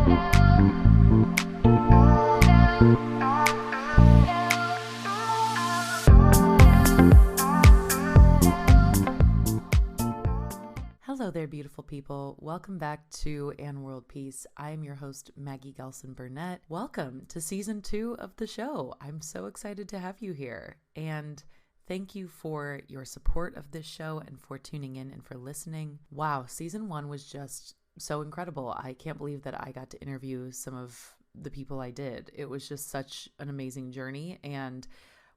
Hello there, beautiful people. Welcome back to And World Peace. I am your host, Maggie Gehlsen-Burnett. Welcome to season 2 of the show. I'm so excited to have you here. And thank you for your support of this show and for tuning in and for listening. Wow, season 1 was just so incredible. I can't believe that I got to interview some of the people I did. It was just such an amazing journey. And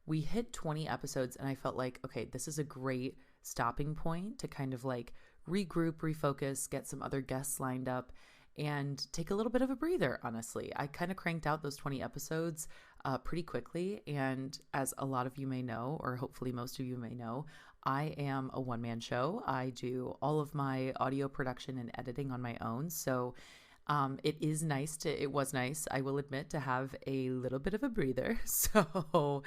we hit 20 episodes and I felt like, okay, this is a great stopping point to kind of like regroup, refocus, get some other guests lined up, and take a little bit of a breather, honestly. I kind of cranked out those 20 episodes pretty quickly. And as a lot of you may know, or hopefully most of you may know, I am a one-man show. I do all of my audio production and editing on my own. So it was nice, I will admit, to have a little bit of a breather. So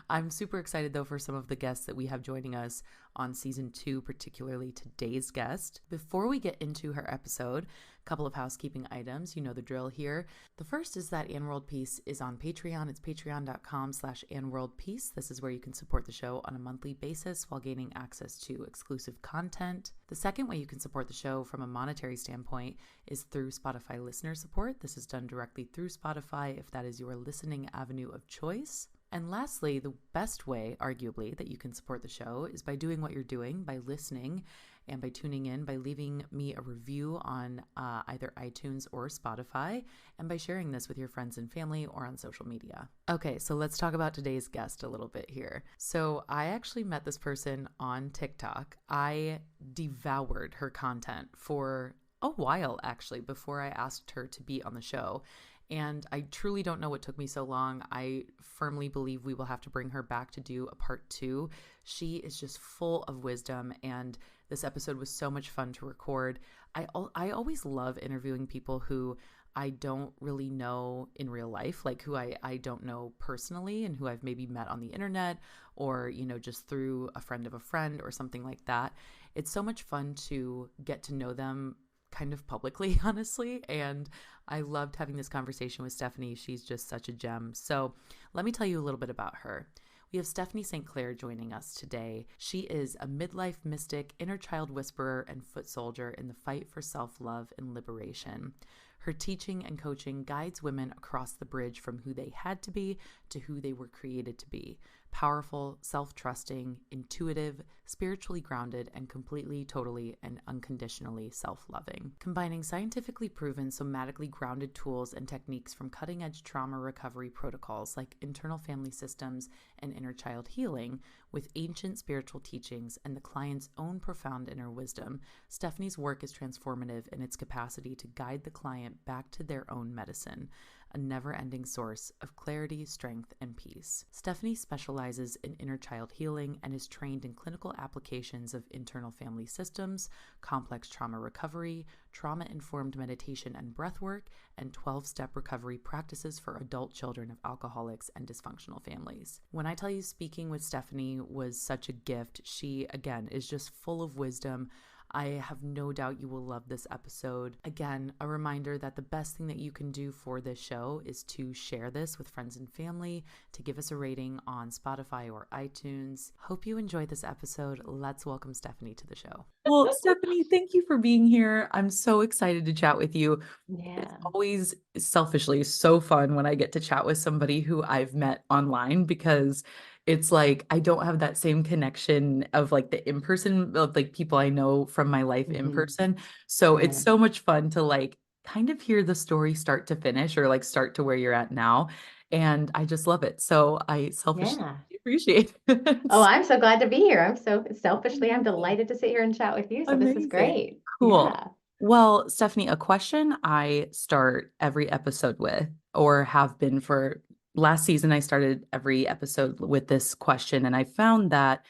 I'm super excited though for some of the guests that we have joining us on season 2, particularly today's guest. Before we get into her episode, a couple of housekeeping items. You know the drill here. The first is that And World Peace is on Patreon. It's patreon.com/andworldpeace. This is where you can support the show on a monthly basis while gaining access to exclusive content. The second way you can support the show from a monetary standpoint is through Spotify listener support. This is done directly through Spotify if that is your listening avenue of choice. And lastly, the best way, arguably, that you can support the show is by doing what you're doing, by listening and by tuning in, by leaving me a review on either iTunes or Spotify, and by sharing this with your friends and family or on social media. Okay, so let's talk about today's guest a little bit here. So I actually met this person on TikTok. I devoured her content for a while, actually, before I asked her to be on the show. And I truly don't know what took me so long. I firmly believe we will have to bring her back to do a part 2. She is just full of wisdom, and this episode was so much fun to record. I always love interviewing people who I don't really know in real life, like who I don't know personally and who I've maybe met on the internet or, just through a friend of a friend or something like that. It's so much fun to get to know them kind of publicly, honestly. And I loved having this conversation with Stephanie. She's just such a gem. So let me tell you a little bit about her. We have Stephanie St. Clair joining us today. She is a midlife mystic, inner child whisperer, and foot soldier in the fight for self-love and liberation. Her teaching and coaching guides women across the bridge from who they had to be to who they were created to be. Powerful, self-trusting, intuitive, spiritually grounded, and completely, totally, and unconditionally self-loving. Combining scientifically proven, somatically grounded tools and techniques from cutting-edge trauma recovery protocols like internal family systems and inner child healing with ancient spiritual teachings and the client's own profound inner wisdom, Stephanie's work is transformative in its capacity to guide the client back to their own medicine, a never-ending source of clarity, strength, and peace. Stephanie specializes in inner child healing and is trained in clinical applications of internal family systems, complex trauma recovery, trauma-informed meditation and breathwork, and 12-step recovery practices for adult children of alcoholics and dysfunctional families. When I tell you speaking with Stephanie was such a gift, she, again, is just full of wisdom. I have no doubt you will love this episode. Again, a reminder that the best thing that you can do for this show is to share this with friends and family, to give us a rating on Spotify or iTunes. Hope you enjoyed this episode. Let's welcome Stephanie to the show. Well, Stephanie, thank you for being here. I'm so excited to chat with you. Yeah. It's always selfishly so fun when I get to chat with somebody who I've met online, because it's like I don't have that same connection of like the in-person of like people I know from my life in person. So it's so much fun to like kind of hear the story start to finish or like start to where you're at now. And I just love it. So I selfishly appreciate it. Oh, I'm so glad to be here. I'm delighted to sit here and chat with you. So this is Amazing. great. Cool. Yeah. Well, Stephanie, a question I start every episode with, or have been for last season, I started every episode with this question. And I found that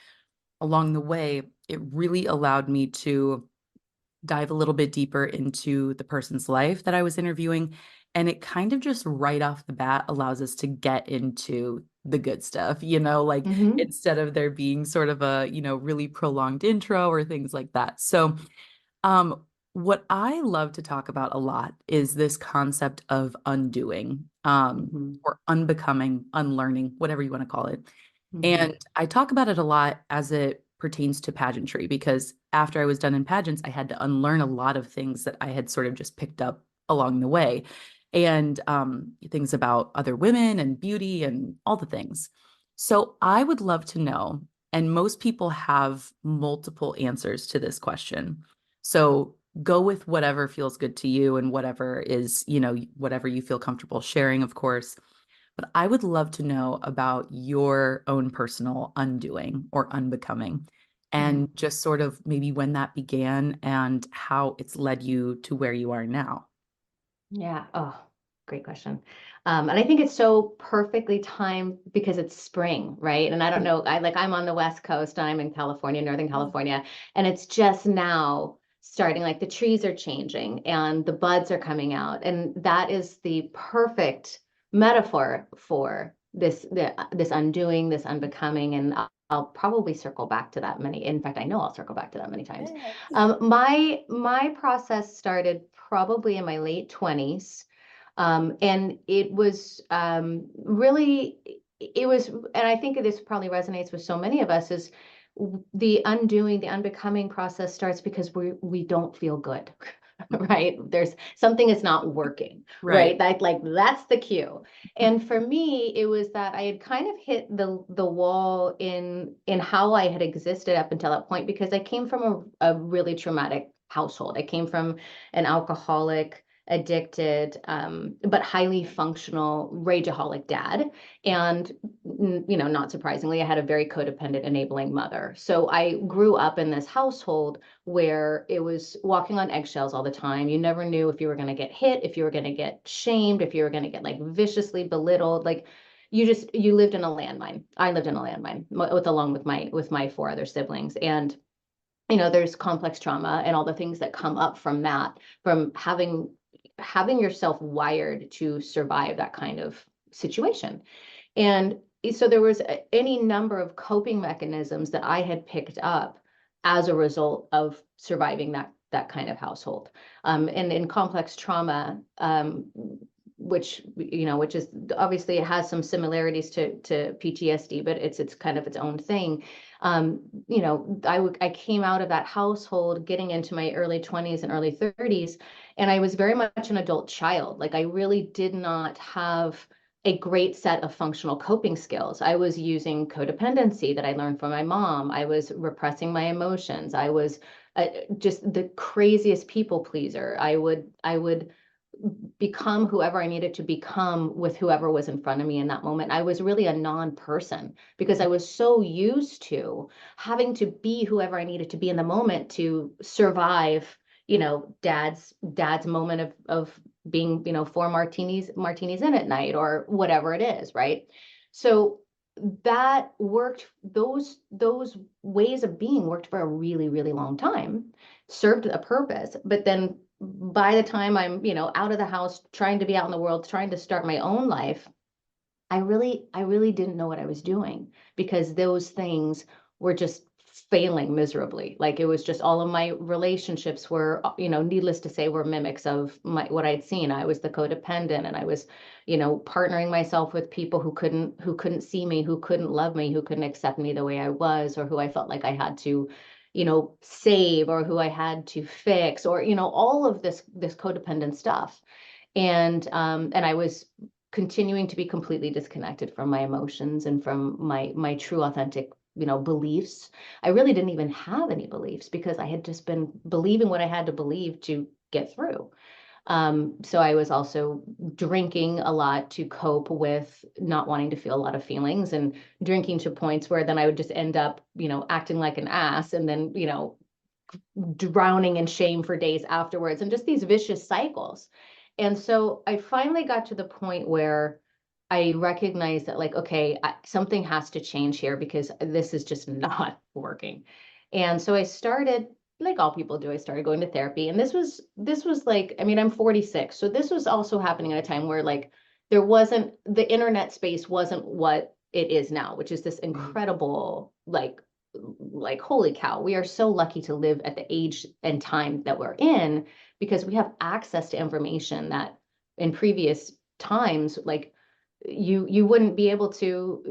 along the way, it really allowed me to dive a little bit deeper into the person's life that I was interviewing. And it kind of just right off the bat allows us to get into the good stuff, like instead of there being sort of a, really prolonged intro or things like that. So what I love to talk about a lot is this concept of undoing, Hmm. or unbecoming, unlearning, whatever you want to call it. Hmm. And I talk about it a lot as it pertains to pageantry because after I was done in pageants, I had to unlearn a lot of things that I had sort of just picked up along the way. And things about other women and beauty and all the things. So I would love to know, and most people have multiple answers to this question. So go with whatever feels good to you and whatever is, whatever you feel comfortable sharing, of course. But I would love to know about your own personal undoing or unbecoming and just sort of maybe when that began and how it's led you to where you are now. Yeah. Oh, great question. And I think it's so perfectly timed because it's spring, right? And I don't know, I'm on the West Coast, I'm in California, Northern California, and it's just now starting, like the trees are changing and the buds are coming out. And that is the perfect metaphor for this undoing, this unbecoming. And I'll probably circle back to that many. In fact, I know I'll circle back to that many times. My process started probably in my late 20s. And it was really, it was, and I think this probably resonates with so many of us, is the undoing, the unbecoming process starts because we don't feel good. Right? There's something is not working, right? Right. That's the cue. And for me, it was that I had kind of hit the wall in how I had existed up until that point, because I came from a really traumatic household. I came from an alcoholic, addicted, but highly functional rageaholic dad. And, not surprisingly, I had a very codependent, enabling mother. So I grew up in this household where it was walking on eggshells all the time. You never knew if you were going to get hit, if you were going to get shamed, if you were going to get like viciously belittled. Like you lived in a landmine. I lived in a landmine along with my four other siblings. And there's complex trauma and all the things that come up from that, from having yourself wired to survive that kind of situation. And so there was any number of coping mechanisms that I had picked up as a result of surviving that kind of household. And in complex trauma, which is obviously, it has some similarities to PTSD, but it's kind of its own thing. I came out of that household getting into my early 20s and early 30s, and I was very much an adult child. Like I really did not have a great set of functional coping skills. I was using codependency that I learned from my mom. I was repressing my emotions. I was just the craziest people pleaser. I would become whoever I needed to become with whoever was in front of me in that moment. I was really a non-person because I was so used to having to be whoever I needed to be in the moment to survive, dad's moment of being, four martinis in at night or whatever it is, right? So that worked, those ways of being worked for a really, really long time, served a purpose. But then by the time I'm, out of the house, trying to be out in the world, trying to start my own life, I really didn't know what I was doing, because those things were just failing miserably. Like it was just, all of my relationships were, needless to say, were mimics of what I'd seen. I was the codependent, and I was, partnering myself with people who couldn't see me, who couldn't love me, who couldn't accept me the way I was, or who I felt like I had to, save, or who I had to fix, or, all of this codependent stuff. And I was continuing to be completely disconnected from my emotions and from my true authentic, beliefs. I really didn't even have any beliefs, because I had just been believing what I had to believe to get through. So I was also drinking a lot to cope with not wanting to feel a lot of feelings, and drinking to points where then I would just end up, acting like an ass, and then, drowning in shame for days afterwards, and just these vicious cycles. And so I finally got to the point where I recognized that, like, okay, something has to change here, because this is just not working. And so I started, like all people do, I started going to therapy. And this was like, I mean, I'm 46. So this was also happening at a time where, like, the internet space wasn't what it is now, which is this incredible, like, like, holy cow, we are so lucky to live at the age and time that we're in, because we have access to information that in previous times, like, you wouldn't be able to.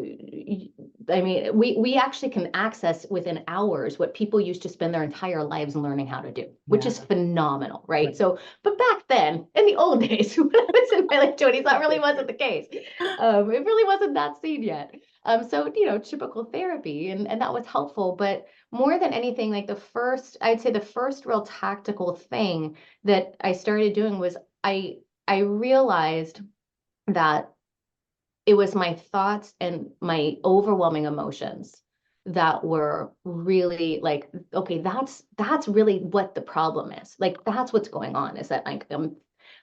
I mean, we actually can access within hours what people used to spend their entire lives learning how to do, which Yeah. is phenomenal, right? Right. So, but back then, in the old days, when I was in my late 20s, that really wasn't the case. It really wasn't that seen yet. So, typical therapy, and that was helpful. But more than anything, like, I'd say the first real tactical thing that I started doing was I realized that it was my thoughts and my overwhelming emotions that were really, like, okay, that's really what the problem is. Like, that's what's going on, is that, like,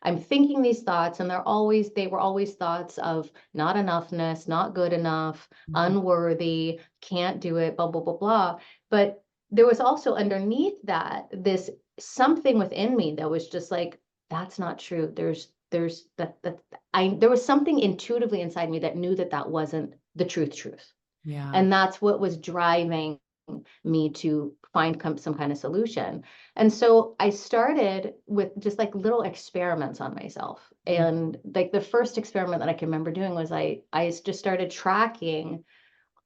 I'm thinking these thoughts, and they were always thoughts of not enoughness, not good enough, Mhm. unworthy, can't do it, blah blah blah blah. But there was also underneath that this something within me that was just like, that's not true. There's that there was something intuitively inside me that knew that that wasn't the truth. Yeah. And that's what was driving me to find some kind of solution. And so I started with just like little experiments on myself. Mhm. And like the first experiment that I can remember doing was I just started tracking,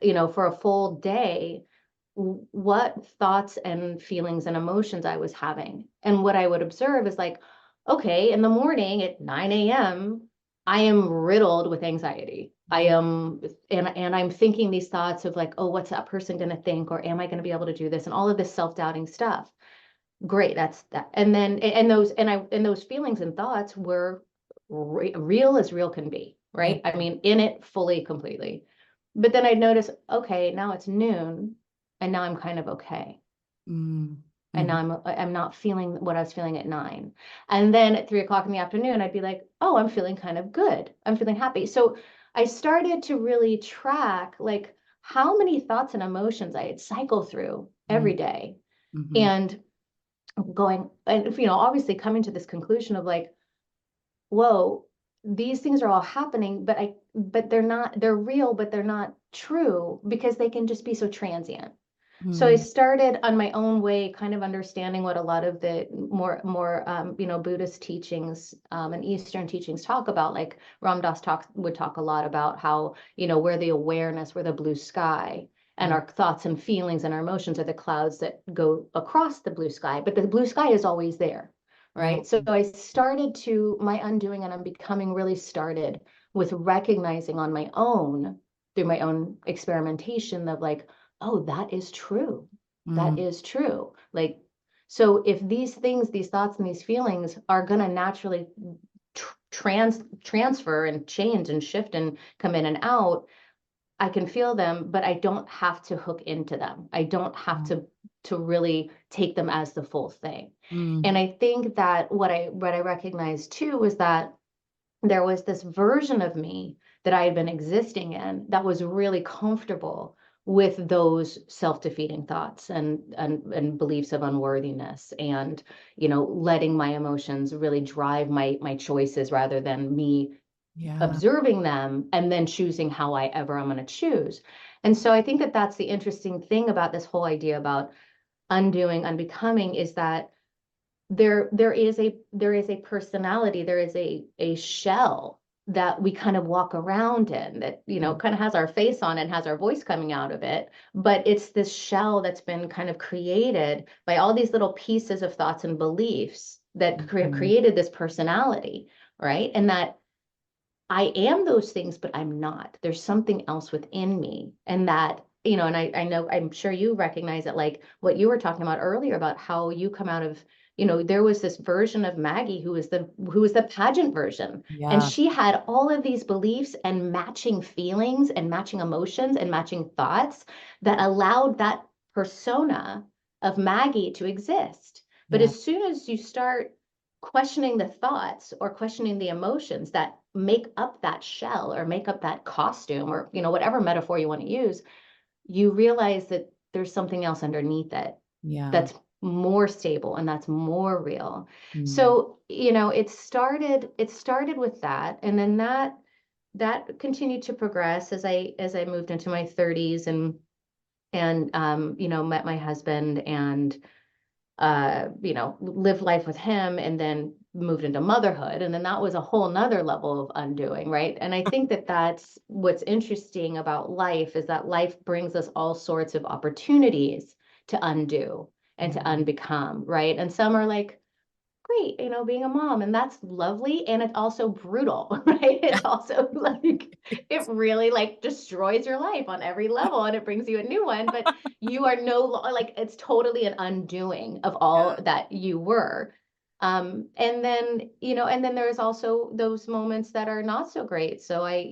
for a full day, what thoughts and feelings and emotions I was having. And what I would observe is like, okay, in the morning at 9 a.m., I am riddled with anxiety. I Yeah. am, and I'm thinking these thoughts of like, oh, what's that person going to think? Or am I going to be able to do this? And all of this self-doubting stuff. Great, that's that. And then, and those feelings and thoughts were real as real can be, Yeah. right? I mean, in it fully, completely. But then I'd notice, okay, now it's noon, and now I'm kind of okay. Mm. And now Mhm. I'm not feeling what I was feeling at 9. And then at 3 o'clock in the afternoon, I'd be like, oh, I'm feeling kind of good. I'm feeling happy. So I started to really track, like, how many thoughts and emotions I had cycle through Mm. every day. Mhm. And going, and obviously coming to this conclusion of like, whoa, these things are all happening, but they're real, but they're not true, because they can just be so transient. So I Mm. started on my own way, kind of understanding what a lot of the more Buddhist teachings, and Eastern teachings talk about. Like Ram Dass would talk a lot about how, we're the awareness, we're the blue sky, and Yeah. our thoughts and feelings and our emotions are the clouds that go across the blue sky. But the blue sky is always there, Yeah. right? So I started to my undoing and unbecoming really started with recognizing on my own, through my own experimentation, of like, oh, that is true. That Mm. is true. Like, so if these things, these thoughts and these feelings are going to naturally transfer and change and shift and come in and out, I can feel them, but I don't have to hook into them. I don't have Yeah. to really take them as the full thing. Mm. And I think that what I recognized too was that there was this version of me that I had been existing in that was really comfortable with those self-defeating thoughts and beliefs of unworthiness, and letting my emotions really drive my choices, rather than me Yeah. observing them and then choosing how I'm going to choose. And so I think that that's the interesting thing about this whole idea about undoing, unbecoming, is that there is a personality, there is a shell that we kind of walk around in, that Mm. kind of has our face on and has our voice coming out of it, but it's this shell that's been kind of created by all these little pieces of thoughts and beliefs that have Mhm. created this personality, right? And that I am those things, but I'm not. There's something else within me. And that, and I know, I'm sure you recognize it, like what you were talking about earlier about how you come out of, there was this version of Maggie who was the pageant version. And Yeah. she had all of these beliefs and matching feelings and matching emotions and matching thoughts that allowed that persona of Maggie to exist. But Yeah. as soon as you start questioning the thoughts or questioning the emotions that make up that shell or make up that costume, or whatever metaphor you want to use, you realize that there's something else underneath it Yeah. that's more stable and that's more real. Mm. So it started with that, and then that continued to progress as I moved into my 30s, and and met my husband and lived life with him and then moved into motherhood. And then that was a whole nother level of undoing, right? And I think that that's what's interesting about life is that life brings us all sorts of opportunities to undo and to Yeah. unbecome, right? And some are like, great, being a mom, and that's lovely. And it's also brutal, right? It's also like, it really like destroys your life on every level and it brings you a new one, but you are like, it's totally an undoing of all Yeah. that you were. And then there's also those moments that are not so great. So I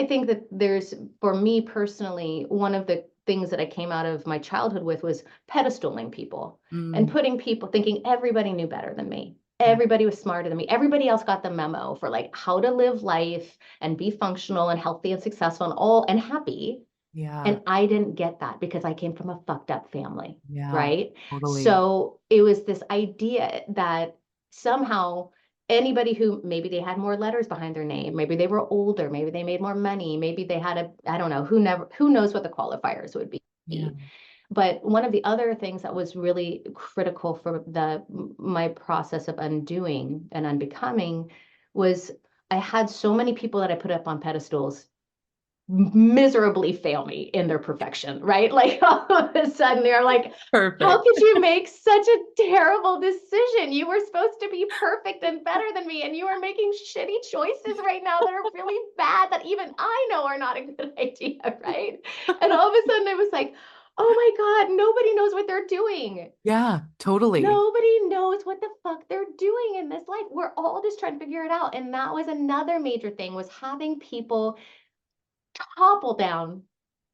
think that for me personally, one of the things that I came out of my childhood with was pedestaling people and Mm, putting people thinking everybody knew better than me. yeah. Everybody was smarter than me. Everybody else got the memo for like how to live life and be functional and healthy and successful and all and happy. Yeah. And I didn't get that because I came from a fucked up family, Yeah. right? Totally. So it was this idea that somehow anybody who maybe they had more letters behind their name, maybe they were older, maybe they made more money, maybe they had I don't know, who knows what the qualifiers would Yeah. be. But one of the other things that was really critical for my process of undoing and unbecoming was I had so many people that I put up on pedestals miserably fail me in their perfection, right? Like all of a sudden they're like, how Perfect. could you make such a terrible decision? You were supposed to be perfect and better than me, and you are making shitty choices right now that are really bad that even I know are not a good idea, right? And all of a sudden it was like, oh my God, nobody knows what they're doing. Yeah, totally. Nobody knows what the fuck they're doing in this life. We're all just trying to figure it out. And that was another major thing was having people topple down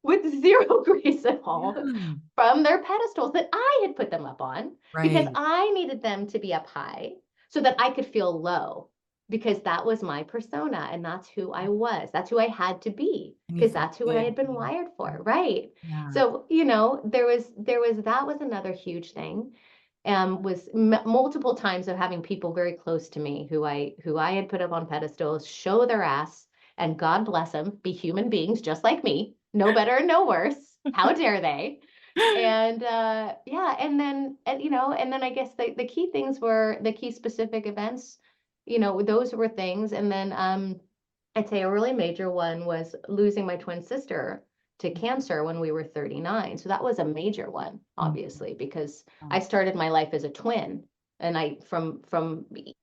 with zero grace at all Yeah. from their pedestals that I had put them up on because Right. I needed them to be up high so that I could feel low because that was my persona and that's who I was. That's who I had to be And you because felt that's who I good had been being wired there. for, right? Yeah. So, there was that was another huge thing. Was multiple times of having people very close to me who I had put up on pedestals show their ass, and God bless them, be human beings just like me, no better and no worse. How dare they? And yeah, and then I guess the key things were the key specific events, those were things. And then I'd say a really major one was losing my twin sister to cancer when we were 39. So that was a major one, Mm, obviously, because I um, started my life as a twin. And I from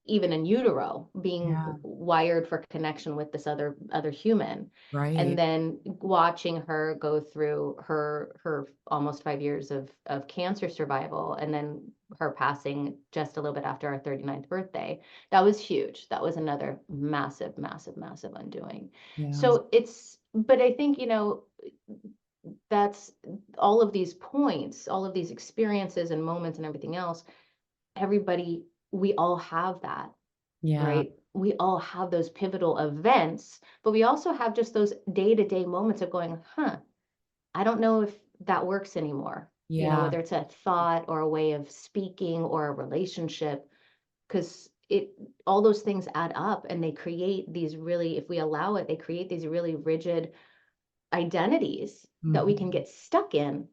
even in utero being yeah. wired for connection with this other human, and Right. then watching her go through her almost 5 years of cancer survival, and then her passing just a little bit after our 39th birthday. That was huge. That was another massive, massive, massive undoing. Yeah. So but I think, that's all of these points, all of these experiences and moments and everything else. Everybody, we all have that, Yeah. right? We all have those pivotal events, but we also have just those day-to-day moments of going, huh, I don't know if that works anymore. Yeah. Whether it's a thought or a way of speaking or a relationship, because it all those things add up and they create these really, if we allow it, they create these really rigid identities that we can Mhm. get stuck in.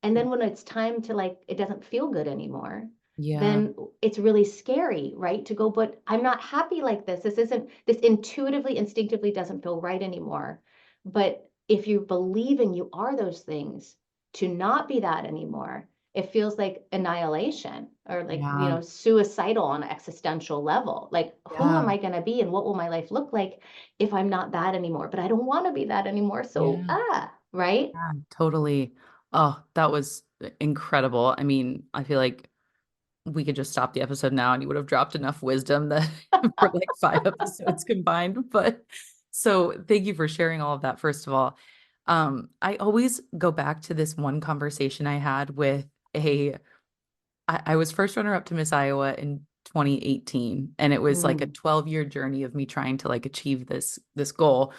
And then when it's time to like, it doesn't feel good anymore, Yeah. then it's really scary, right? To go, but I'm not happy like this. This intuitively, instinctively doesn't feel right anymore. But if you're believing you are those things, to not be that anymore, it feels like annihilation or like, Yeah. suicidal on an existential level. Like, who Yeah. am I going to be and what will my life look like if I'm not that anymore? But I don't want to be that anymore. So, Yeah. right? Yeah. Totally. Oh, that was incredible. I mean, I feel like we could just stop the episode now and you would have dropped enough wisdom that for like 5 episodes combined. But so thank you for sharing all of that, first of all. I always go back to this one conversation I had with a I was first runner up to Miss Iowa in 2018, and it was like a Mm, 12-year journey of me trying to like achieve this goal.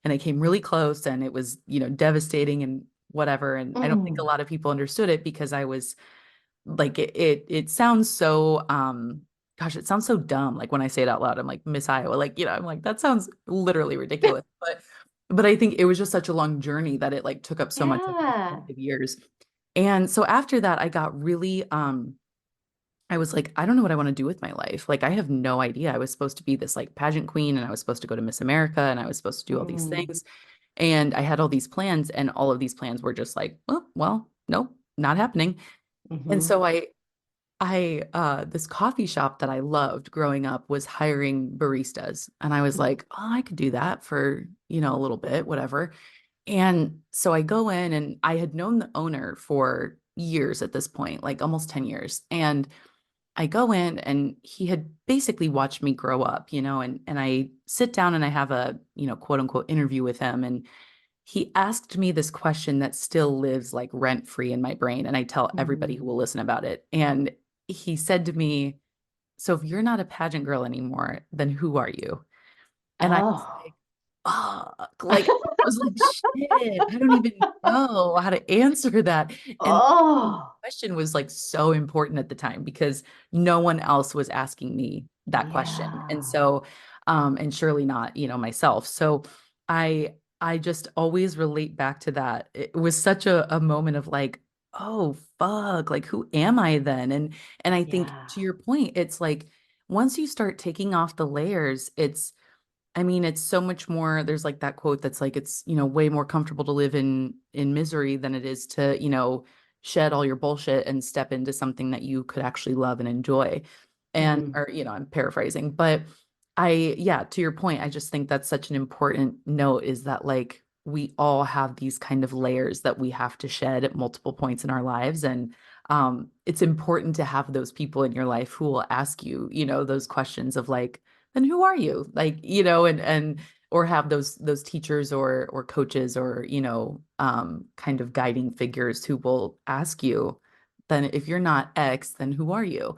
And I came really close and it was, devastating and whatever. And I don't think a mm, lot of people understood it because I was like it sounds so gosh, it sounds so dumb. Like when I say it out loud, I'm like Miss Iowa. Like, I'm like, that sounds literally ridiculous. But but I think it was just such a long journey that it like took up so much of my Yeah. formative years. And so after that, I got really, I was like, I don't know what I want to do with my life. Like, I have no idea. I was supposed to be this like pageant queen and I was supposed to go to Miss America and I was supposed to do all these Mm, things. And I had all these plans and all of these plans were just like, oh, well, nope, not happening. And hmm so this coffee shop that I loved growing up was hiring baristas. And I was like, oh, I could do that for, a little bit, whatever. And so I go in and I had known the owner for years at this point, like almost 10 years. And I go in and he had basically watched me grow up, and I sit down and I have a, quote unquote interview with him. And he asked me this question that still lives like rent free in my brain. And I tell everybody who hmm will listen about it. And he said to me, so if you're not a pageant girl anymore, then who are you? And I was Oh. like, fuck. Like, I was like, shit, I don't even know how to answer that. And the Oh. question was like so important at the time because no one else was asking me that question. And Yeah. so, and surely not, myself. So I just always relate back to that. It was such a moment of like, oh fuck, like who am I then? And I think Yeah. to your point, it's like once you start taking off the layers, it's so much more. There's like that quote that's like it's, way more comfortable to live in misery than it is to, shed all your bullshit and step into something that you could actually love and enjoy. And Mm, or, I'm paraphrasing, but yeah, to your point, I just think that's such an important note is that like we all have these kind of layers that we have to shed at multiple points in our lives. And it's important to have those people in your life who will ask you, those questions of like, then who are you? Like, and or have those teachers or coaches or, kind of guiding figures who will ask you, then if you're not X, then who are you?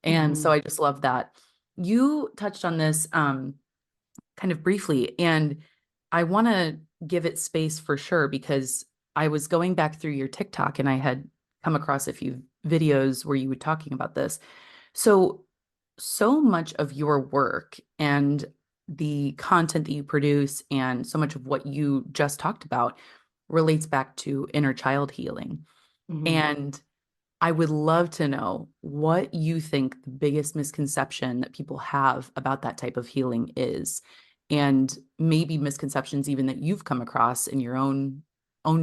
And so hmm I just love that. You touched on this kind of briefly, and I want to give it space for sure because I was going back through your TikTok and I had come across a few videos where you were talking about this. So much of your work and the content that you produce and so much of what you just talked about relates back to inner child healing. hmm And I would love to know what you think the biggest misconception that people have about that type of healing is, and maybe misconceptions even that you've come across in your own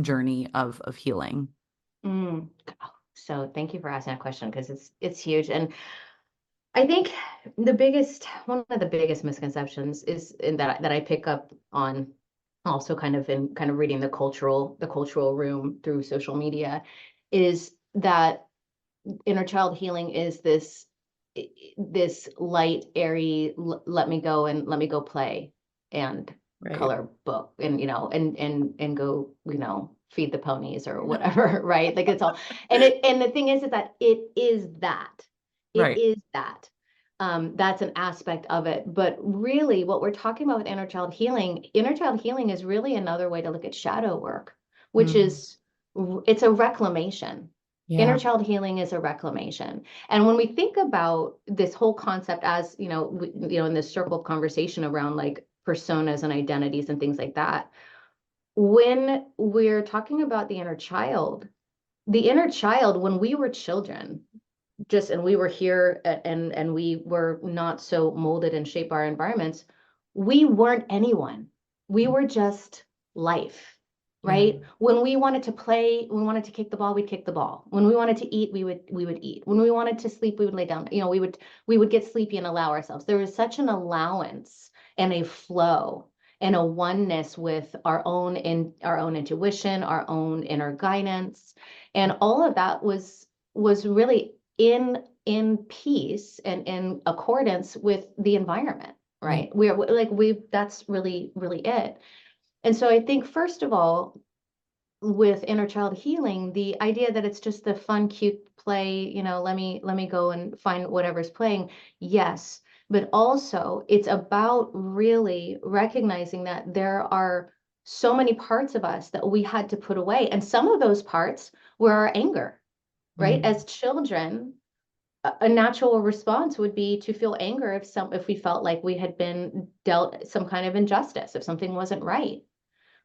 journey of healing. Mm. So thank you for asking that question because it's huge. And I think one of the biggest misconceptions is in that I pick up on also kind of reading the cultural room through social media is that inner child healing is this light, airy, let me go and let me go play and Right. color book and and go feed the ponies or whatever, right? Like it's all and the thing is that it Right. is that that's an aspect of it. But really, what we're talking about with inner child healing is really another way to look at shadow work, which Mm. is it's a reclamation. Inner Yeah. child healing is a reclamation. And when we think about this whole concept as, in this circle of conversation around like personas and identities and things like that, when we're talking about the inner child, when we were children, and we were here and we were not so molded and shaped by our environments, we weren't anyone. We were just life, Yeah. right? When we wanted to play, we wanted to kick the ball, we'd kick the ball. When we wanted to eat, we would eat. When we wanted to sleep, we would lay down. We would get sleepy and allow ourselves. There was such an allowance and a flow and a oneness with our own intuition, our own inner guidance. And all of that was really in peace and in accordance with the environment, Yeah. right? We're like we that's really it. And so I think first of all, with inner child healing, the idea that it's just the fun, cute play, let me go and find whatever's playing. Yes, but also it's about really recognizing that there are so many parts of us that we had to put away. And some of those parts were our anger, right? Mm. As children, a natural response would be to feel anger if we felt like we had been dealt some kind of injustice, if something wasn't right.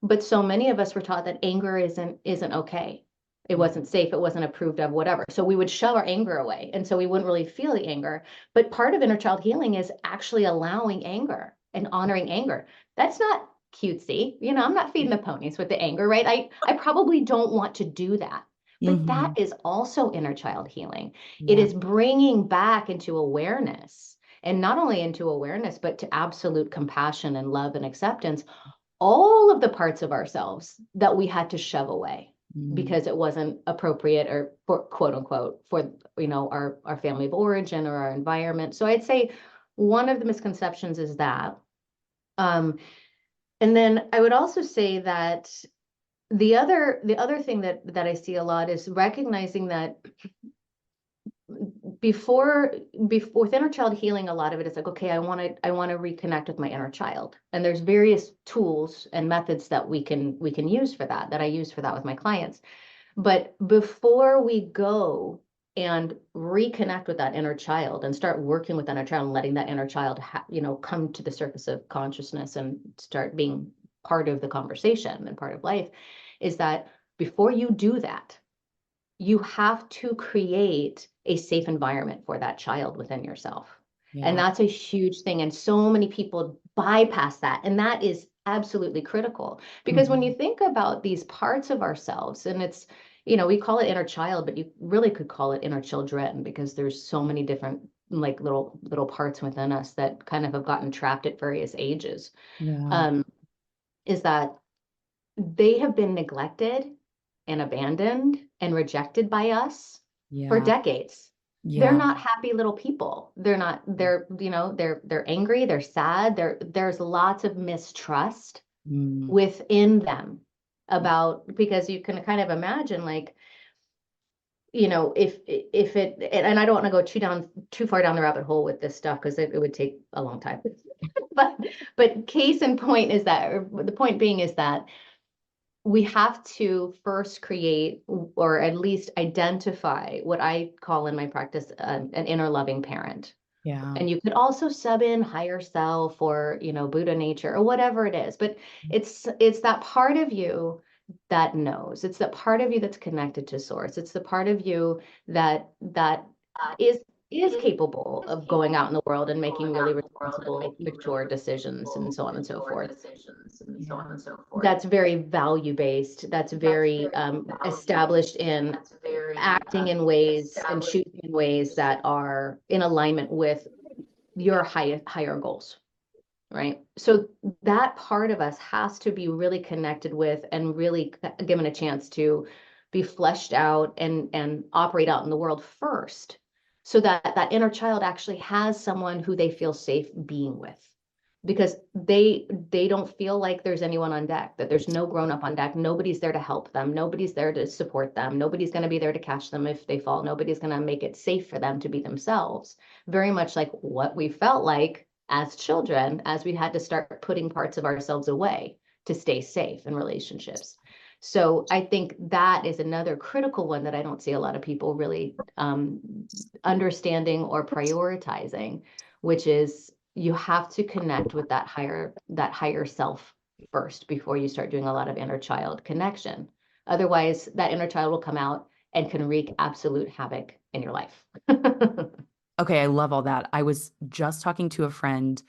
But so many of us were taught that anger isn't okay. It Yeah. wasn't safe, it wasn't approved of, whatever. So we would shove our anger away. And so we wouldn't really feel the anger. But part of inner child healing is actually allowing anger and honoring anger. That's not cutesy. I'm not feeding the ponies with the anger, right? I probably don't want to do that. But Hmm. that is also inner child healing. It Yeah. is bringing back into awareness, and not only into awareness, but to absolute compassion and love and acceptance, all of the parts of ourselves that we had to shove away Mm. because it wasn't appropriate, or for quote unquote for our family of origin or our environment. So I'd say one of the misconceptions is that. um, and then I would also say that the other thing that I see a lot is recognizing that before before with inner child healing, a lot of it is like, okay, I want to reconnect with my inner child, and there's various tools and methods that we can use for that, that I use for that with my clients. But before we go and reconnect with that inner child and start working with that inner child and letting that inner child come to the surface of consciousness and start being part of the conversation and part of life, is that before you do that, you have to create a safe environment for that child within yourself. And Yeah. that's a huge thing. And so many people bypass that. And that is absolutely critical. Because when Hmm. you think about these parts of ourselves, and we call it inner child, but you really could call it inner children, because there's so many different, like, little parts within us that kind of have gotten trapped at various ages. Yeah. um, is that they have been neglected and abandoned and rejected by us for Yeah. decades. They're Yeah. not happy little people. They're not, they're angry, they're sad, there's lots of mistrust Mm. within them about, because you can kind of imagine, like, if it, and I don't want to go too far down the rabbit hole with this stuff, because it would take a long time. but case in point is that, or the point being is that we have to first create, or at least identify, what I call in my practice, an inner loving parent. Yeah. And you could also sub in higher self, or Buddha nature, or whatever it is. But it's that part of you that knows. It's that part of you that's connected to source. It's the part of you that is is capable of going out in the world and making really responsible, mature decisions, and so on and so forth. Yeah. That's very value based. That's very established in acting in ways and choosing in ways that are in alignment with your higher goals, right? So that part of us has to be really connected with, and really given a chance to be fleshed out and operate out in the world first, so that that inner child actually has someone who they feel safe being with, because they don't feel like there's anyone on deck, that there's no grown up on deck. Nobody's there to help them, nobody's there to support them, nobody's going to be there to catch them if they fall, nobody's going to make it safe for them to be themselves. Very much like what we felt like as children, as we had to start putting parts of ourselves away to stay safe in relationships. So I think that is another critical one that I don't see a lot of people really understanding or prioritizing, which is, you have to connect with that higher self first before you start doing a lot of inner child connection. Otherwise, that inner child will come out and can wreak absolute havoc in your life. Okay, I love all that. I was just talking to a friend,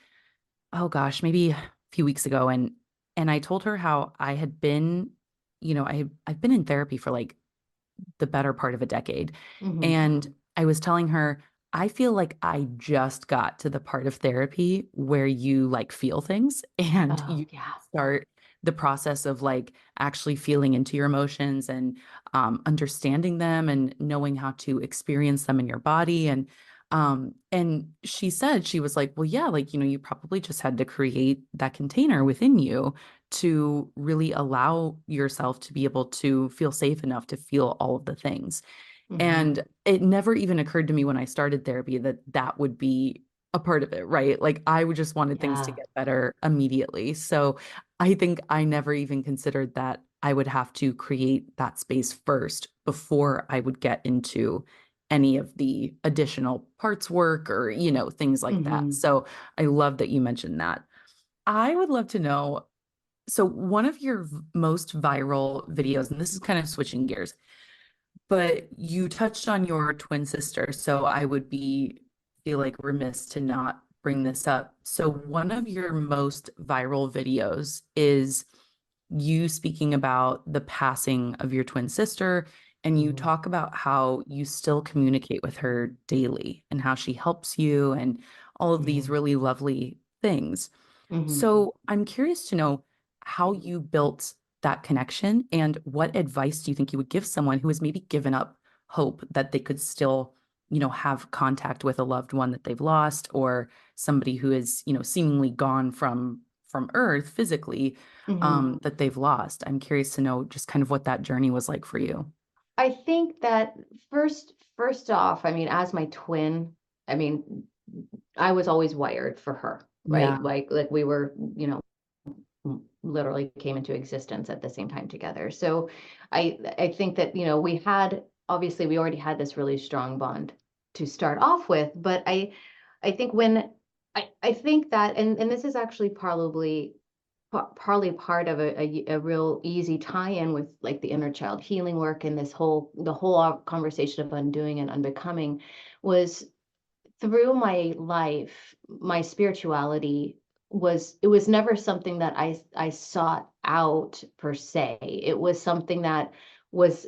oh gosh, maybe a few weeks ago, and I told her how I had been, I've been in therapy for like the better part of a decade. Hmm. And I was telling her, I feel like I just got to the part of therapy where you like feel things and Oh, you yeah. start the process of like actually feeling into your emotions and understanding them and knowing how to experience them in your body. And she said, she was like, well, yeah, like, you probably just had to create that container within you to really allow yourself to be able to feel safe enough to feel all of the things. Hmm. And it never even occurred to me when I started therapy that that would be a part of it, right? Like I would just wanted things to Yeah. get better immediately. So I think I never even considered that I would have to create that space first before I would get into any of the additional parts work or, things like that. Hmm. So I love that you mentioned that. I would love to know, So one of your most viral videos, and this is kind of switching gears, but you touched on your twin sister, so I would be feel like remiss to not bring this up. So one of your most viral videos is you speaking about the passing of your twin sister, and you Mhm. talk about how you still communicate with her daily and how she helps you and all of these Mhm. really lovely things. Mhm. So I'm curious to know how you built that connection and what advice do you think you would give someone who has maybe given up hope that they could still, have contact with a loved one that they've lost or somebody who is, seemingly gone from Earth physically, Mhm. that they've lost. I'm curious to know just kind of what that journey was like for you. I think that first off, I mean, as my twin, I mean, I was always wired for her, right? Yeah. Like we were, literally came into existence at the same time together. So I think that, we had obviously we already had this really strong bond to start off with, but I think when I think that and this is actually probably partly part of a real easy tie-in with like the inner child healing work and the whole conversation of undoing and unbecoming was through my life, my spirituality it was never something that I sought out per se. It was something that was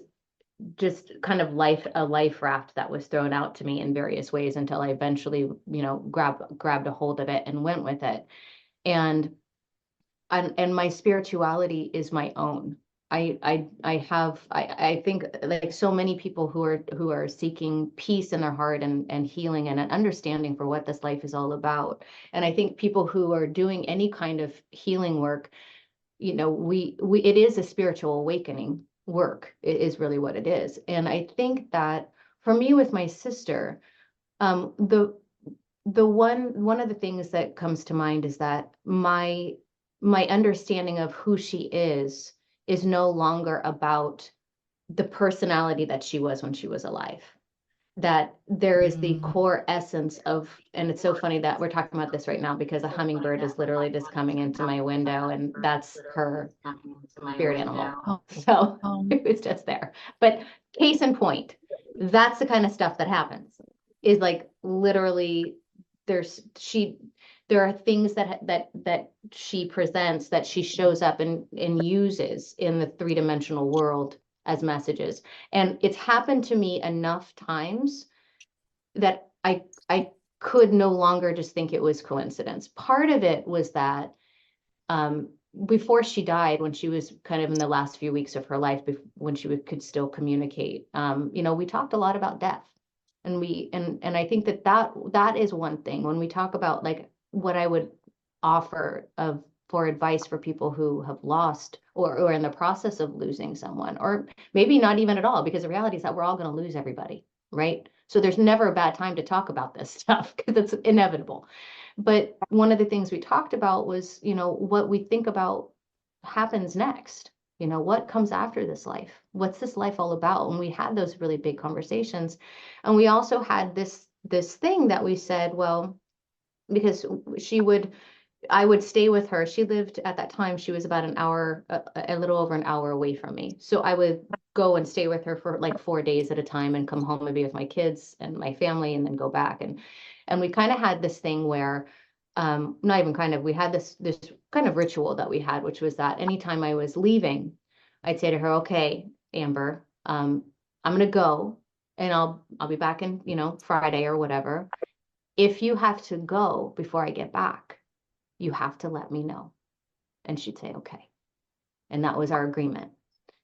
just kind of a life raft that was thrown out to me in various ways until I eventually, grabbed a hold of it and went with it. And and my spirituality is my own. I think like so many people who are seeking peace in their heart and healing and an understanding for what this life is all about. And I think people who are doing any kind of healing work, we it is a spiritual awakening work. It is really what it is. And I think that for me with my sister, the one of the things that comes to mind is that my understanding of who she is no longer about the personality that she was when she was alive. That there is the Mm. core essence of, and it's so funny that we're talking about this right now because a hummingbird is literally just coming into my window, and that's her spirit animal. Oh, So um, it was just there. But case in point, that's the kind of stuff that happens. Is like literally there's she there are things that she presents, that she shows up and uses in the three-dimensional world as messages. And it's happened to me enough times that I could no longer just think it was coincidence. Part of it was that um, before she died, when she was kind of in the last few weeks of her life, when she could still communicate, we talked a lot about death, and I think that is one thing when we talk about like what I would offer of for advice for people who have lost or in the process of losing someone, or maybe not even at all, because the reality is that we're all going to lose everybody, right? So there's never a bad time to talk about this stuff because it's inevitable. But one of the things we talked about was, what we think about happens next. What comes after this life? What's this life all about? And we had those really big conversations. And we also had this thing that we said, well, because she would I would stay with her. She lived at that time, she was about an hour, a little over an hour away from me. So I would go and stay with her for like 4 days at a time and come home and be with my kids and my family and then go back. And we kind of had this thing where, not even kind of, we had this kind of ritual that we had, which was that anytime I was leaving, I'd say to her, okay, Amber, I'm gonna go and I'll be back in, Friday or whatever. If you have to go before I get back, you have to let me know. And she'd say, okay. And that was our agreement.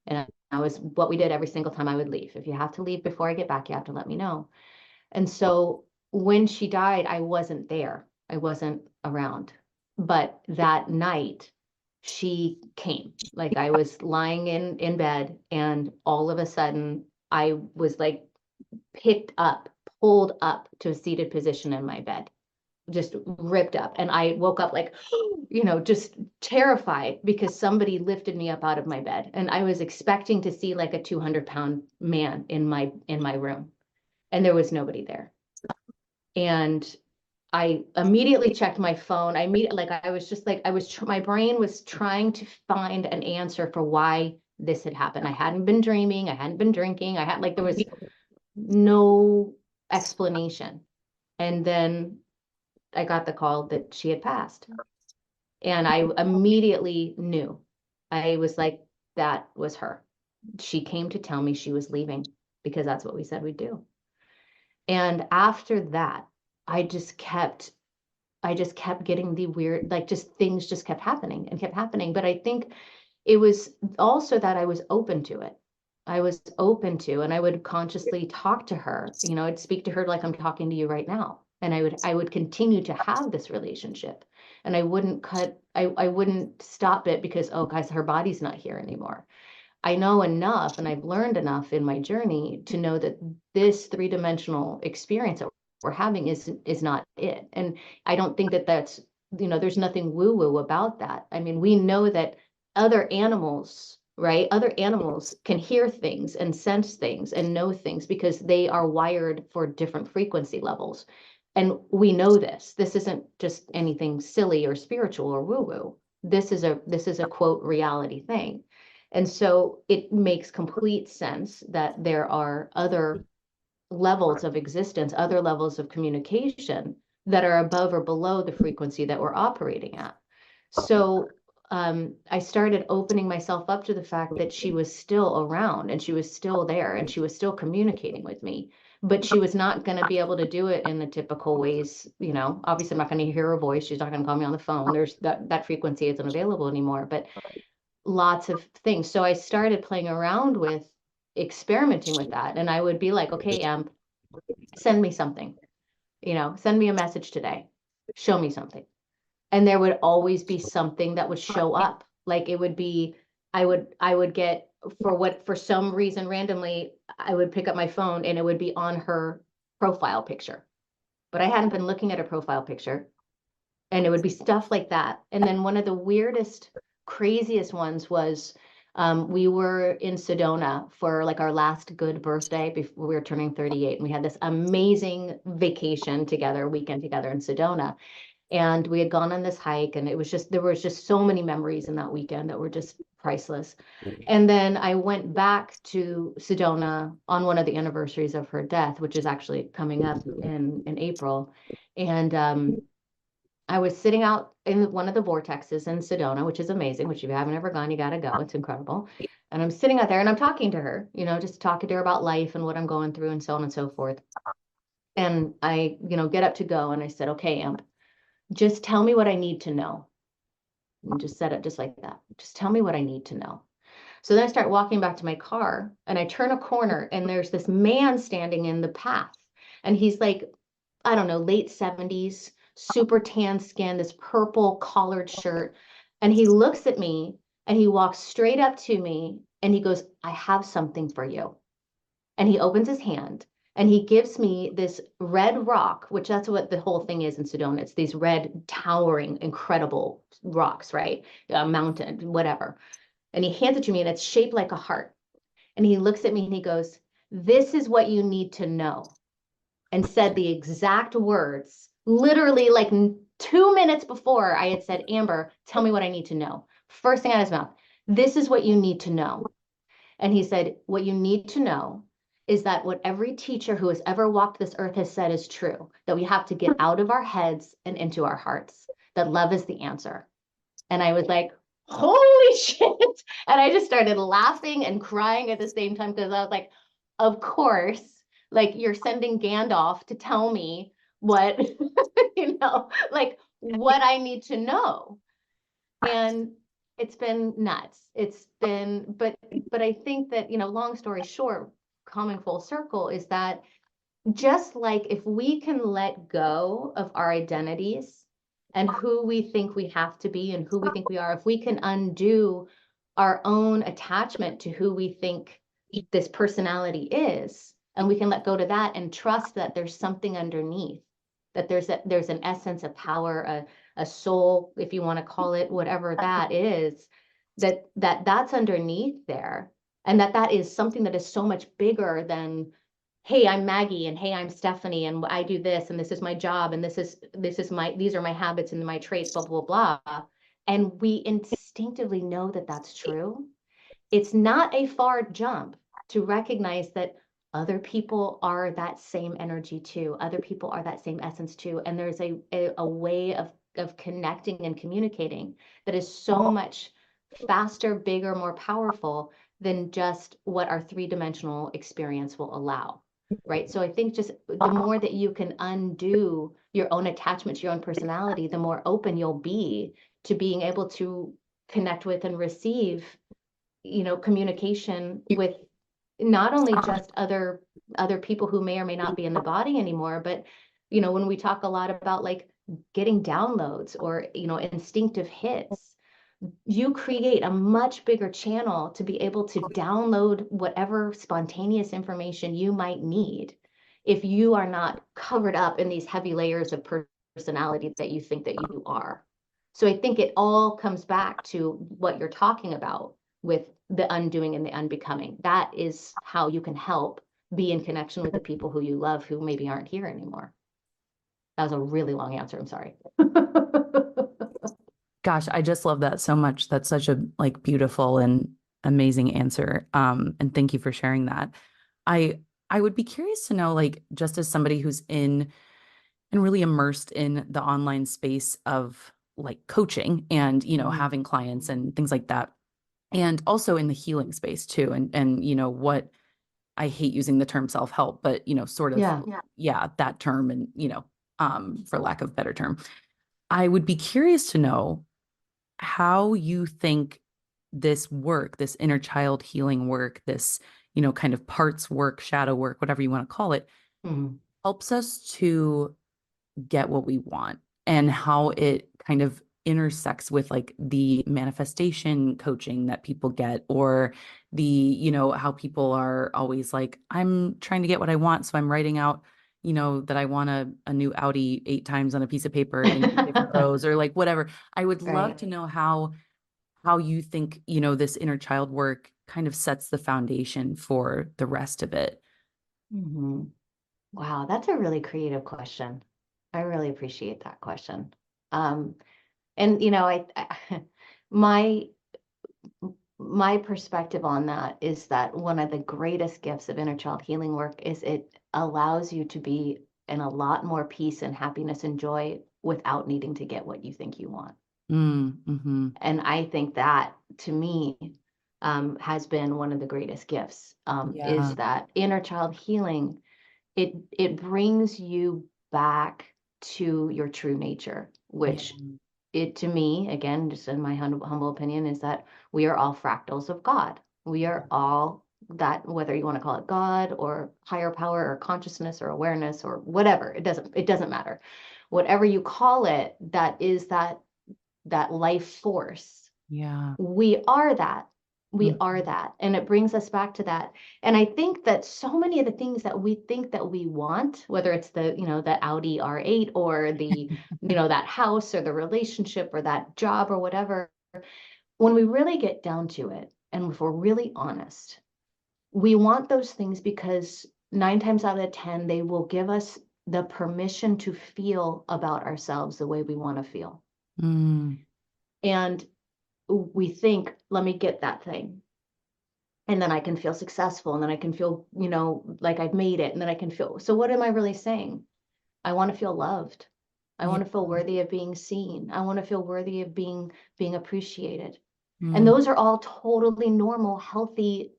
And that was what we did every single time I would leave. If you have to leave before I get back, you have to let me know. And so when she died, I wasn't there. I wasn't around. But that night, she came. Like I was lying in bed, and all of a sudden, I was like picked up, pulled up to a seated position in my bed, just ripped up. And I woke up like, just terrified because somebody lifted me up out of my bed. And I was expecting to see like a 200-pound man in my room. And there was nobody there. And I immediately checked my phone. I was just like, my brain was trying to find an answer for why this had happened. I hadn't been dreaming. I hadn't been drinking. There was no explanation. And then I got the call that she had passed. And I immediately knew. I was like, that was her. She came to tell me she was leaving because that's what we said we'd do. And after that, I just kept getting the weird, like just things just kept happening and kept happening. But I think it was also that I was open to it. I was open to, and I would consciously talk to her. I'd speak to her like I'm talking to you right now. And I would continue to have this relationship. And I wouldn't stop it because, oh, guys, her body's not here anymore. I know enough and I've learned enough in my journey to know that this three-dimensional experience that we're having is not it. And I don't think that that's, there's nothing woo-woo about that. I mean, we know that other animals, right? Other animals can hear things and sense things and know things because they are wired for different frequency levels. And we know this. This isn't just anything silly or spiritual or woo-woo. This is a quote reality thing. And so it makes complete sense that there are other levels of existence, other levels of communication that are above or below the frequency that we're operating at. So I started opening myself up to the fact that she was still around and she was still there and she was still communicating with me. But she was not going to be able to do it in the typical ways. Obviously, I'm not going to hear her voice. She's not going to call me on the phone. There's that frequency isn't available anymore. But lots of things. So I started playing around with experimenting with that. And I would be like, okay, send me something, send me a message today, show me something. And there would always be something that would show up. Like it would be, I would get, for some reason, randomly, I would pick up my phone and it would be on her profile picture. But I hadn't been looking at a profile picture. And it would be stuff like that. And then one of the weirdest, craziest ones was we were in Sedona for like our last good birthday before we were turning 38. And we had this amazing vacation together, weekend together in Sedona. And we had gone on this hike and there was just so many memories in that weekend that were just priceless. And then I went back to Sedona on one of the anniversaries of her death, which is actually coming up in April. And I was sitting out in one of the vortexes in Sedona, which is amazing, which if you haven't ever gone, you got to go. It's incredible. And I'm sitting out there and I'm talking to her, just talking to her about life and what I'm going through and so on and so forth. And I, get up to go and I said, okay, Amp, just tell me what I need to know. And just said it just like that. Just tell me what I need to know. So then I start walking back to my car and I turn a corner and there's this man standing in the path. And he's like, I don't know, late 70s, super tan skin, this purple collared shirt. And he looks at me and he walks straight up to me and he goes, I have something for you. And he opens his hand and he gives me this red rock, which that's what the whole thing is in Sedona. It's these red, towering, incredible rocks, right? A mountain, whatever. And he hands it to me and it's shaped like a heart. And he looks at me and he goes, this is what you need to know. And said the exact words, literally like 2 minutes before I had said, Amber, tell me what I need to know. First thing out of his mouth, this is what you need to know. And he said, what you need to know is that what every teacher who has ever walked this earth has said is true, that we have to get out of our heads and into our hearts, that love is the answer. And I was like, holy shit. And I just started laughing and crying at the same time because I was like, of course, like you're sending Gandalf to tell me what, like what I need to know. And it's been nuts. But I think that, long story short, coming full circle is that just like if we can let go of our identities and who we think we have to be and who we think we are, if we can undo our own attachment to who we think this personality is, and we can let go to that and trust that there's something underneath, that there's an essence, a power, a soul, if you want to call it, whatever that is, that's underneath there, and that is something that is so much bigger than hey, I'm Maggie, and hey, I'm Stephanie, and I do this, and this is my job, and these are my habits and my traits, blah, blah, blah. And we instinctively know that that's true. It's not a far jump to recognize that other people are that same energy too. Other people are that same essence too. And there's a way of connecting and communicating that is so much faster, bigger, more powerful than just what our three-dimensional experience will allow. Right. So I think just the more that you can undo your own attachment to your own personality, the more open you'll be to being able to connect with and receive, communication with not only just other people who may or may not be in the body anymore, but when we talk a lot about like getting downloads or instinctive hits, you create a much bigger channel to be able to download whatever spontaneous information you might need if you are not covered up in these heavy layers of personality that you think that you are. So I think it all comes back to what you're talking about with the undoing and the unbecoming. That is how you can help be in connection with the people who you love who maybe aren't here anymore. That was a really long answer. I'm sorry. Gosh, I just love that so much. That's such a like beautiful and amazing answer. And thank you for sharing that. I I would be curious to know, like, just as somebody who's in and really immersed in the online space of like coaching and, Mm. having clients and things like that, and also in the healing space too. And what I hate using the term self-help, but sort of, Yeah. yeah, that term and, for lack of better term. I would be curious to know how you think this work, this inner child healing work, this, kind of parts work, shadow work, whatever you want to call it, Mm. helps us to get what we want and how it kind of intersects with like the manifestation coaching that people get, or the, how people are always like, I'm trying to get what I want. So I'm writing out, that I want a new Audi 8 times on a piece of paper in 8 different rows or like whatever. I would love Right. to know how you think, this inner child work kind of sets the foundation for the rest of it. Hmm. Wow, that's a really creative question. I really appreciate that question. Um, and my my perspective on that is that one of the greatest gifts of inner child healing work is it allows you to be in a lot more peace and happiness and joy without needing to get what you think you want. Mm-hmm. And I think that to me has been one of the greatest gifts, Yeah. is that inner child healing. It brings you back to your true nature, Yeah. which it to me, again, just in my humble opinion, is that we are all fractals of God. We are all that, whether you want to call it God or higher power or consciousness or awareness or whatever, it doesn't matter. Whatever you call it, that is that life force. Yeah. We are that. We Mm. are that. And it brings us back to that. And I think that so many of the things that we think that we want, whether it's that Audi R8 or that house or the relationship or that job or whatever, when we really get down to it, and if we're really honest, we want those things because 9 times out of 10, they will give us the permission to feel about ourselves the way we want to feel. Mm. And we think, let me get that thing. And then I can feel successful. And then I can feel, like I've made it. And then I can feel. So what am I really saying? I want to feel loved. I Yeah. want to feel worthy of being seen. I want to feel worthy of being appreciated. And Mm. those are all totally normal, healthy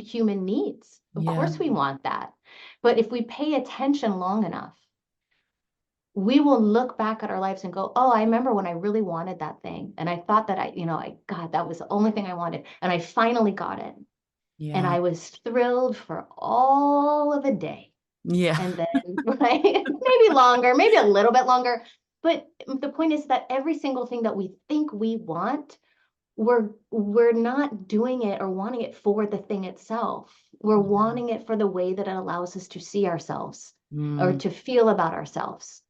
human needs. Of Yeah. course we want that. But if we pay attention long enough, we will look back at our lives and go, oh, I remember when I really wanted that thing. And I thought that God, that was the only thing I wanted. And I finally got it. And Yeah. I was thrilled for all of a day. Yeah. And then, right, maybe longer, maybe a little bit longer. But the point is that every single thing that we think we want, we're not doing it or wanting it for the thing itself. We're Yeah. wanting it for the way that it allows us to see ourselves or Mm. to feel about ourselves.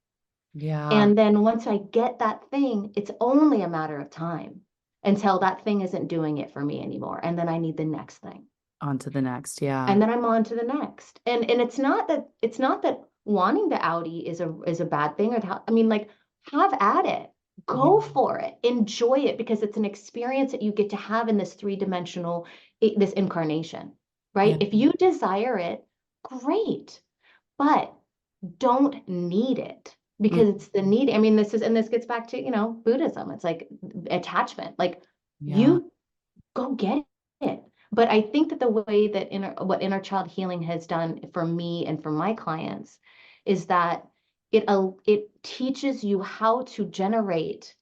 Yeah. And then once I get that thing, it's only a matter of time until that thing isn't doing it for me anymore. And then I need the next thing. On to the next. Yeah. And then I'm on to the next. And it's not that wanting the Audi is a bad thing, or I mean, like, have at it. Yeah. Go for it. Enjoy it, because it's an experience that you get to have in this three-dimensional, this incarnation, right? Yeah. If you desire it, great. But don't need it, Mm, because it's the need. I mean, this gets back to, Buddhism. It's like attachment. Like, yeah. you go get it. But I think that the way that what inner child healing has done for me and for my clients is that it teaches you how to generate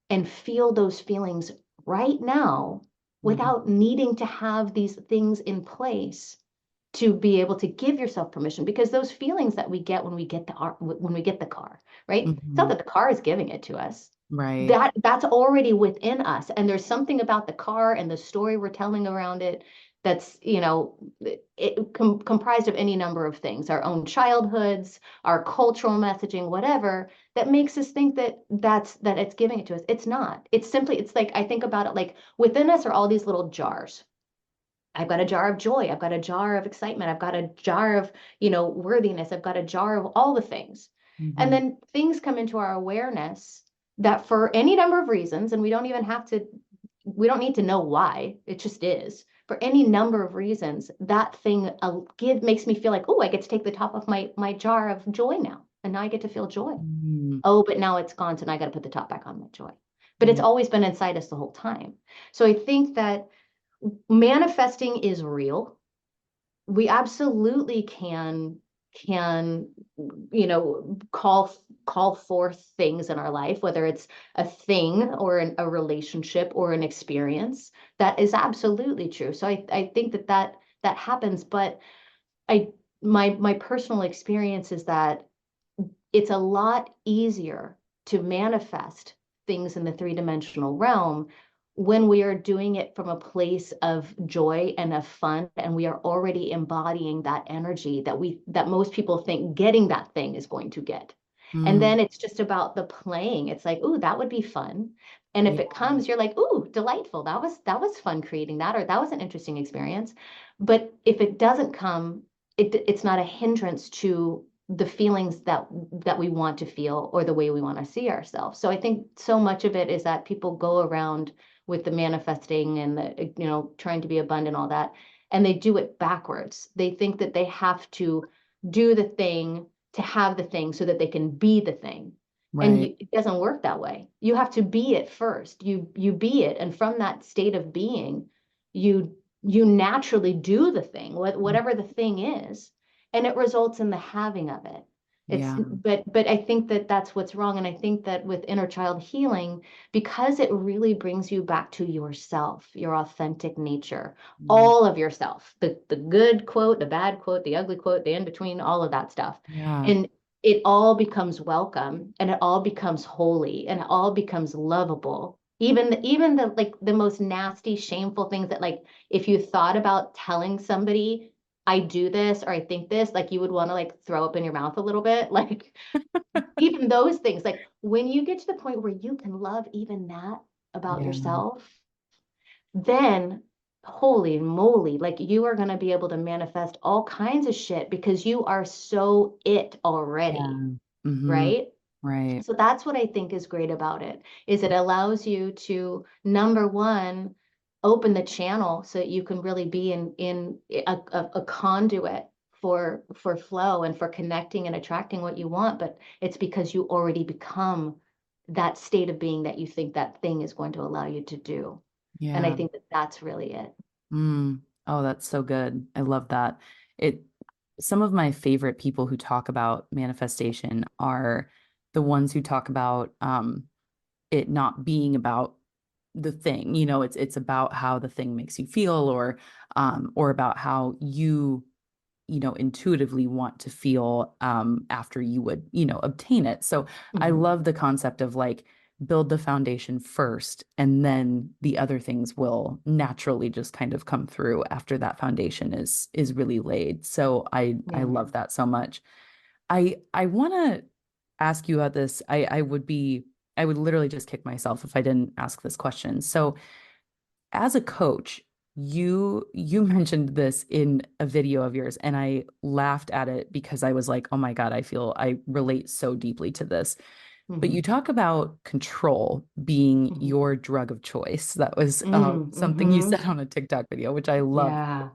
and feel those feelings right now, Mhm. without needing to have these things in place to be able to give yourself permission. Because those feelings that we get when we get the car, right? It's not Mhm. that the car is giving it to us. Right. That's already within us, and there's something about the car and the story we're telling around it that's, comprised of any number of things, our own childhoods, our cultural messaging, whatever, that makes us think that it's giving it to us. It's not. It's like, I think about it like, within us are all these little jars. I've got a jar of joy. I've got a jar of excitement. I've got a jar of, worthiness. I've got a jar of all the things. And Mhm. then things come into our awareness that, for any number of reasons, and we don't need to know why, it just is. For any number of reasons, that thing makes me feel like, oh, I get to take the top off my jar of joy now. And now I get to feel joy. Mm, Oh, but now it's gone. So now I got to put the top back on my joy. But it's yeah. always been inside us the whole time. So I think that manifesting is real. We absolutely can call forth things in our life, whether it's a thing or a relationship or an experience. That is absolutely true. So I think that happens. But I my personal experience is that it's a lot easier to manifest things in the three-dimensional realm when we are doing it from a place of joy and of fun, and we are already embodying that energy that most people think getting that thing is going to get. And Mm, then it's just about the playing. It's like, ooh, that would be fun. And if yeah. it comes, you're like, ooh, delightful. That was fun creating that, or that was an interesting experience. But if it doesn't come, it's not a hindrance to the feelings that we want to feel, or the way we want to see ourselves. So I think so much of it is that people go around with the manifesting and the, trying to be abundant, all that, and they do it backwards. They think that they have to do the thing to have the thing so that they can be the thing. And Right. it doesn't work that way. You have to be it first. You be it, and from that state of being, you naturally do the thing, whatever the thing is, and it results in the having of it. It's Yeah. but I think that that's what's wrong. And I think that with inner child healing, because it really brings you back to yourself, your authentic nature, Mm, all of yourself, the good quote, the bad quote, the ugly quote, the in between, all of that stuff. yeah. And it all becomes welcome, and it all becomes holy, and it all becomes lovable. Even the, like, the most nasty, shameful things that, like, if you thought about telling somebody, I do this or I think this, like, you would want to, like, throw up in your mouth a little bit. Like, even those things, like, when you get to the point where you can love even that about Yeah. yourself, then holy moly, like, you are going to be able to manifest all kinds of shit, because you are so it already, Yeah. Mm-hmm. right? Right. So that's what I think is great about it, is it allows you to, number one, open the channel so that you can really be in a conduit for flow and for connecting and attracting what you want. But it's because you already become that state of being that you think that thing is going to allow you to do. And I Yeah. think that that's really it. Mm. Oh, that's so good. I love that. It, some of my favorite people who talk about manifestation are the ones who talk about it not being about the thing. It's about how the thing makes you feel, or about how intuitively want to feel after you would, obtain it. So I Mhm. love the concept of, like, build the foundation first, and then the other things will naturally just kind of come through after that foundation is really laid. So I Yeah. love that so much. I want to ask you about this. I would literally just kick myself if I didn't ask this question. So as a coach, you mentioned this in a video of yours, and I laughed at it because I was like, oh my God, I relate so deeply to this. But you Hmm. talk about control being Hmm. your drug of choice. That was something you Mm-hmm. said on a TikTok video, which I love. Yeah.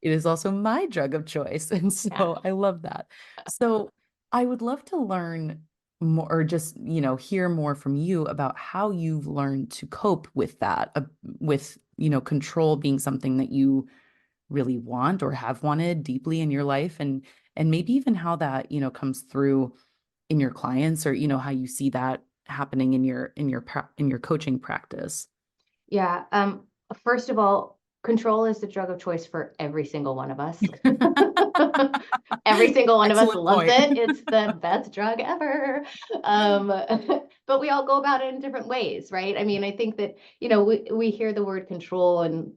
It is also my drug of choice. And Yeah. so I love that. So I would love to learn more, or just, hear more from you about how you've learned to cope with that, with, control being something that you really want or have wanted deeply in your life, and maybe even how that, comes through in your clients, or, how you see that happening in your coaching practice. Yeah. First of all, control is the drug of choice for every single one of us. Every single one of us Excellent loves point. it. It's the best drug ever. Um, but we all go about it in different ways, right? I mean, I think that, we hear the word control and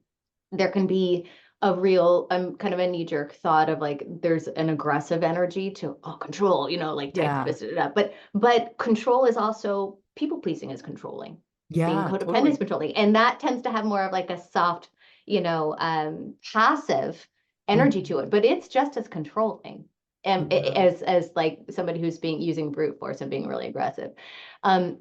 there can be a real kind of a knee-jerk thought of like there's an aggressive energy to control, like tight Yeah. fisted it up. But control is also people pleasing is controlling. Being Yeah, codependent is totally. controlling. And that tends to have more of like a soft, passive energy Mhm. to it, but it's just as controlling Yeah. as like somebody who's being using brute force and being really aggressive. Um,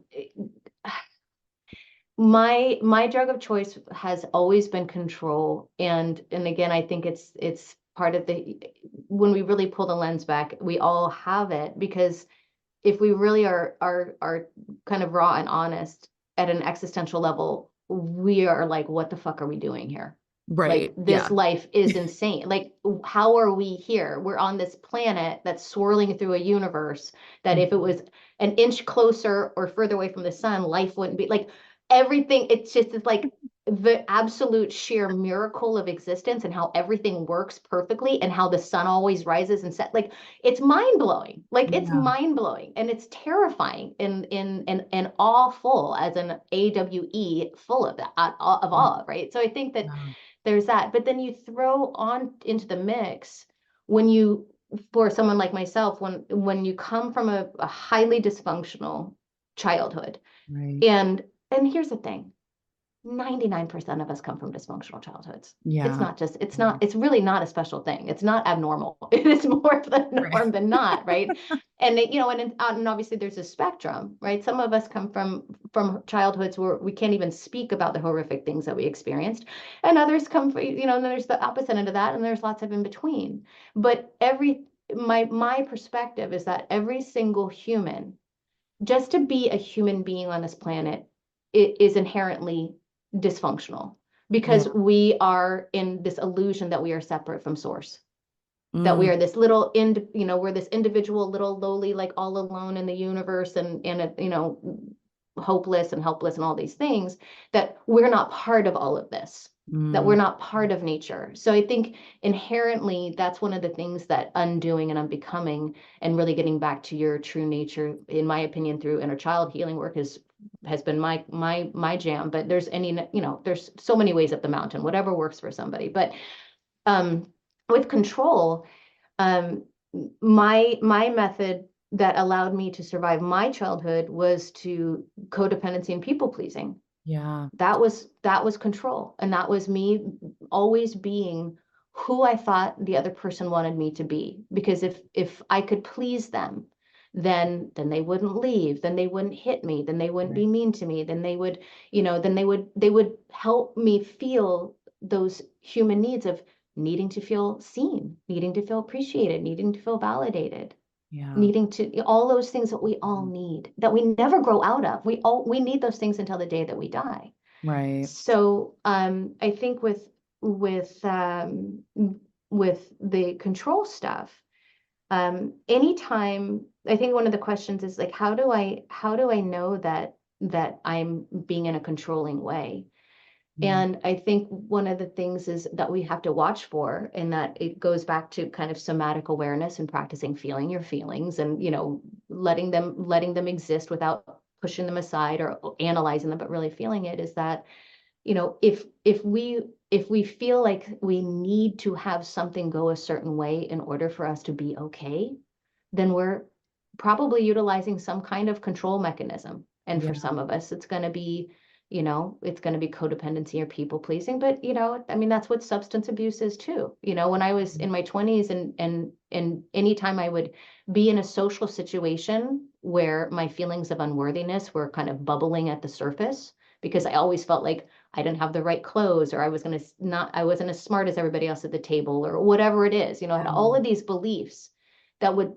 my drug of choice has always been control, and again, I think it's part of the when we really pull the lens back, we all have it because if we really are kind of raw and honest at an existential level, we are like, what the fuck are we doing here? Like, Right. this Yeah. life is insane. Like, how are we here? We're on this planet that's swirling through a universe that if it Mhm. was an inch closer or further away from the sun, life wouldn't be like everything. It's like the absolute sheer miracle of existence and how everything works perfectly and how the sun always rises and sets. Like, it's mind blowing. Like, it's Yeah. mind blowing and it's terrifying and awful as an AWE full of that of Mm. awe, right? So I think that Yeah. there's that. But then you throw on into the mix when you, for someone like myself, when you come from a highly dysfunctional childhood, Right. and here's the thing, 99% of us come from dysfunctional childhoods. It's Yeah. not just, Mhm. it's really not a special thing. It's not abnormal. It is more of the Right. norm than not, right? And and obviously there's a spectrum, right? Some of us come from childhoods where we can't even speak about the horrific things that we experienced, and others come from, and then there's the opposite end of that, and there's lots of in between. But my perspective is that every single human, just to be a human being on this planet, it is inherently dysfunctional because Yeah. we are in this illusion that we are separate from source, that we Mm. are this we're this individual little lowly, like all alone in the universe, and hopeless and helpless and all these things, that we're not part of all of this, that we're Mm. not part of nature. So I think inherently that's one of the things that undoing and unbecoming and really getting back to your true nature, in my opinion, through inner child healing work has been my jam. But there's so many ways up the mountain, whatever works for somebody. But um with control, um, my method that allowed me to survive my childhood was to codependency and people pleasing. Yeah. That was control, and that was me always being who I thought the other person wanted me to be. Because if I could please them, then they wouldn't leave, then they wouldn't hit me, then they wouldn't be Right. mean to me, then they would help me feel those human needs of needing to feel seen, needing to feel appreciated, needing to feel validated, Yeah. needing to all those things that we all Mhm. need, that we never grow out of. We need those things until the day that we die. Right. So I think with the control stuff, anytime, I think one of the questions is like, how do I know that I'm being in a controlling way? Mm. And I think one of the things is that we have to watch for, and that it goes back to kind of somatic awareness and practicing feeling your feelings, and letting them exist without pushing them aside or analyzing them, but really feeling it, is that, if we feel like we need to have something go a certain way in order for us to be okay, then we're probably utilizing some kind of control mechanism. And for Yeah. some of us, it's going to be it's going to be codependency or people pleasing. But, I mean, that's what substance abuse is too. When I was in my 20s and anytime I would be in a social situation where my feelings of unworthiness were kind of bubbling at the surface, because I always felt like I didn't have the right clothes, or I wasn't as smart as everybody else at the table, or whatever it is, I had all of these beliefs that would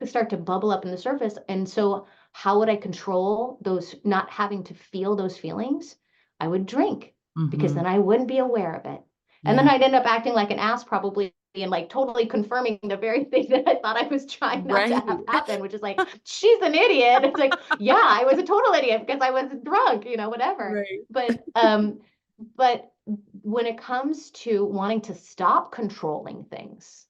start to bubble up in the surface. And so how would I control those, not having to feel those feelings? I would drink, because Mm-hmm. then I wouldn't be aware of it. And then Yeah. I'd end up acting like an ass probably, and like totally confirming the very thing that I thought I was trying not to Right. have happen, which is like, she's an idiot. It's like, yeah, I was a total idiot because I was drunk, whatever. Right. But when it comes to wanting to stop controlling things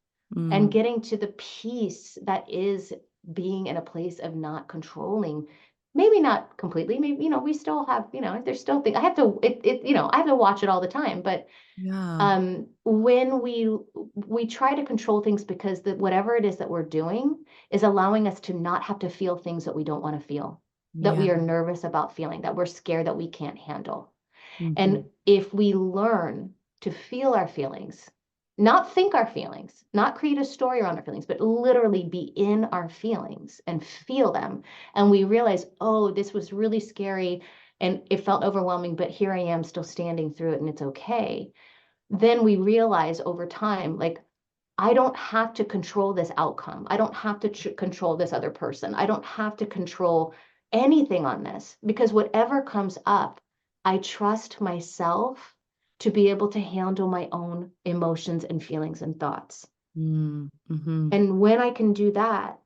and Mm. getting to the peace that is being in a place of not controlling, maybe not completely, maybe, we still have, there's still things I have to, I have to watch it all the time. But Yeah. when we try to control things because whatever it is that we're doing is allowing us to not have to feel things that we don't want to feel, that Yeah. we are nervous about feeling, that we're scared that we can't handle. Mm-hmm. And if we learn to feel our feelings, not think our feelings, not create a story around our feelings, but literally be in our feelings and feel them, and we realize, oh, this was really scary and it felt overwhelming, but here I am still standing through it and it's okay. Then we realize over time, like, I don't have to control this outcome. I don't have to control this other person. I don't have to control anything on this, because whatever comes up, I trust myself to be able to handle my own emotions and feelings and thoughts. Mm-hmm. And when I can do that,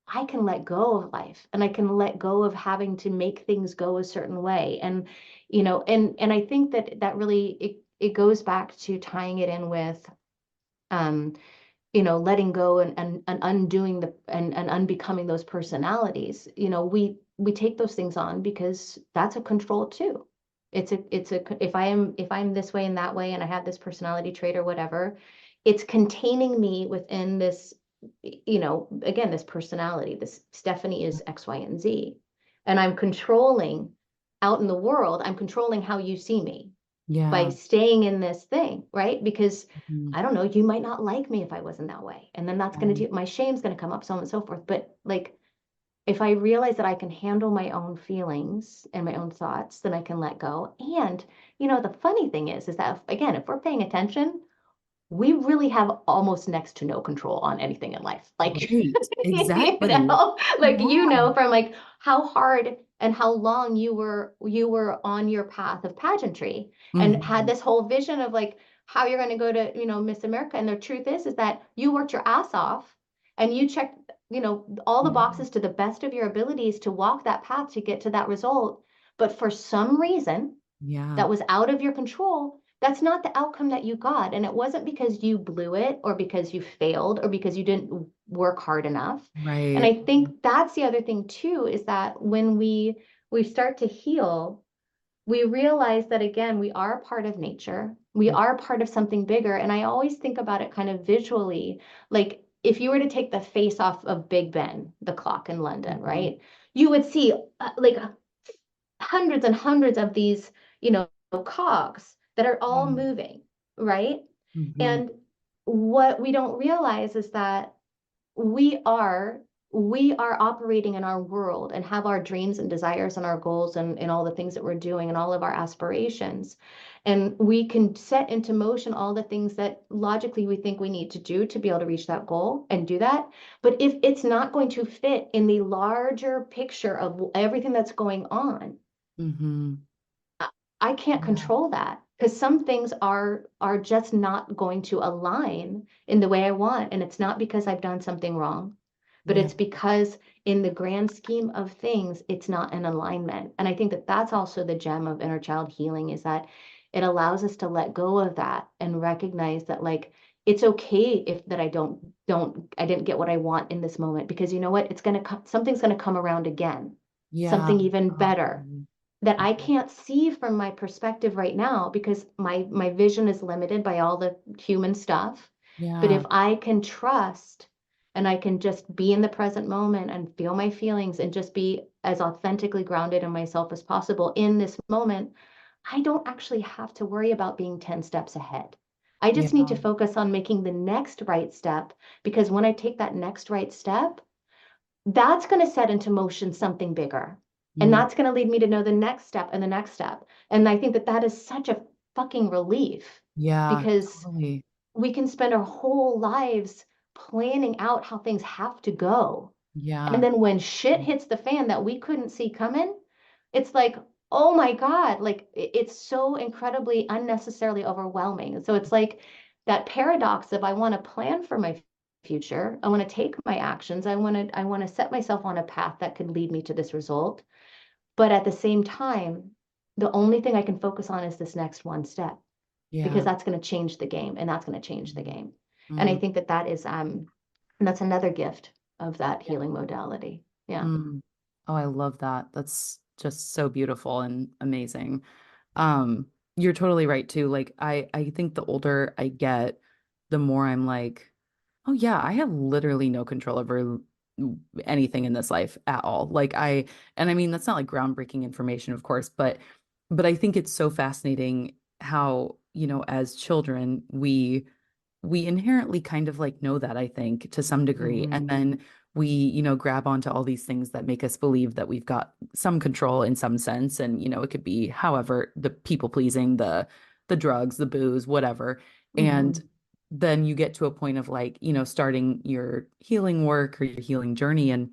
I can let go of life, and I can let go of having to make things go a certain way. And, and I think that really, it goes back to tying it in with, um, letting go and undoing and unbecoming those personalities. We take those things on because that's a control too. If I'm this way and that way, and I have this personality trait or whatever, it's containing me within this, again, this personality. This Stephanie is X, Y, and Z. And I'm controlling out in the world, I'm controlling how you see me by Yeah. staying in this thing, right? Because Mm-hmm. I don't know, you might not like me if I wasn't that way. And then that's going to Right. do, my shame's going to come up, so on and so forth. But like, if I realize that I can handle my own feelings and my own thoughts, then I can let go. And, the funny thing is that, again, if we're paying attention, we really have almost next to no control on anything in life. Like, Right. Exactly. like, Yeah. from like how hard and how long you were on your path of pageantry and had Mm-hmm. this whole vision of like how you're going to go to, Miss America. And the truth is that you worked your ass off and you checked, all the Yeah. boxes to the best of your abilities to walk that path to get to that result. But for some reason, Yeah. that was out of your control, that's not the outcome that you got. And it wasn't because you blew it or because you failed or because you didn't work hard enough. And Right. I think that's the other thing too, is that when we start to heal, we realize that, again, we are part of nature. We are part of something bigger. And I always think about it kind of visually, like if you were to take the face off of Big Ben, the clock in London, Mm-hmm. right? You would see like hundreds and hundreds of these, cogs that are all Yeah. moving, right? Mm-hmm. And what we don't realize is that we are we are operating in our world and have our dreams and desires and our goals and all the things that we're doing and all of our aspirations. And we can set into motion all the things that logically we think we need to do to be able to reach that goal and do that. But if it's not going to fit in the larger picture of everything that's going on, Mm-hmm. I I can't Yeah. control that, because some things are just not going to align in the way I want. And it's not because I've done something wrong, but Yeah. it's because in the grand scheme of things, it's not in alignment. And I think that that's also the gem of inner child healing, is that it allows us to let go of that and recognize that, like, it's okay if that I didn't get what I want in this moment, because you know what? It's going to come, something's going to come around again, Yeah. something even better Um, that I can't see from my perspective right now, because my vision is limited by all the human stuff. But yeah. if I can trust and I can just be in the present moment and feel my feelings and just be as authentically grounded in myself as possible in this moment, I don't actually have to worry about being 10 steps ahead. I Yeah. just need to focus on making the next right step, because when I take that next right step, that's going to set into motion something bigger. And Mm. that's going to lead me to know the next step and the next step. And I think that that is such a fucking relief, Yeah, because totally. we can spend our whole lives planning out how things have to go. And Yeah. then when shit hits the fan that we couldn't see coming, it's like, oh my God, like it's so incredibly unnecessarily overwhelming. And so it's like that paradox of I want to plan for my future. I want to take my actions. I want to set myself on a path that could lead me to this result. But at the same time, the only thing I can focus on is this next one step, because Yeah. that's going to change the game, and that's going to change the Mm. game. And I Mm. think that that is that's another gift of that healing modality. Yeah. Mm. Oh, I love that. That's just so beautiful and amazing. You're totally right too. Like I think the older I get, the more I'm like, oh yeah, I have literally no control over anything in this life at all. And I mean that's not like groundbreaking information, of course, but I think it's so fascinating how, as children, we inherently kind of like know that, I think, to some degree. And Mm-hmm. then we, grab onto all these things that make us believe that we've got some control in some sense. And, it could be however the people pleasing, the drugs, the booze, whatever. And Mm-hmm. then you get to a point of like, starting your healing work or your healing journey and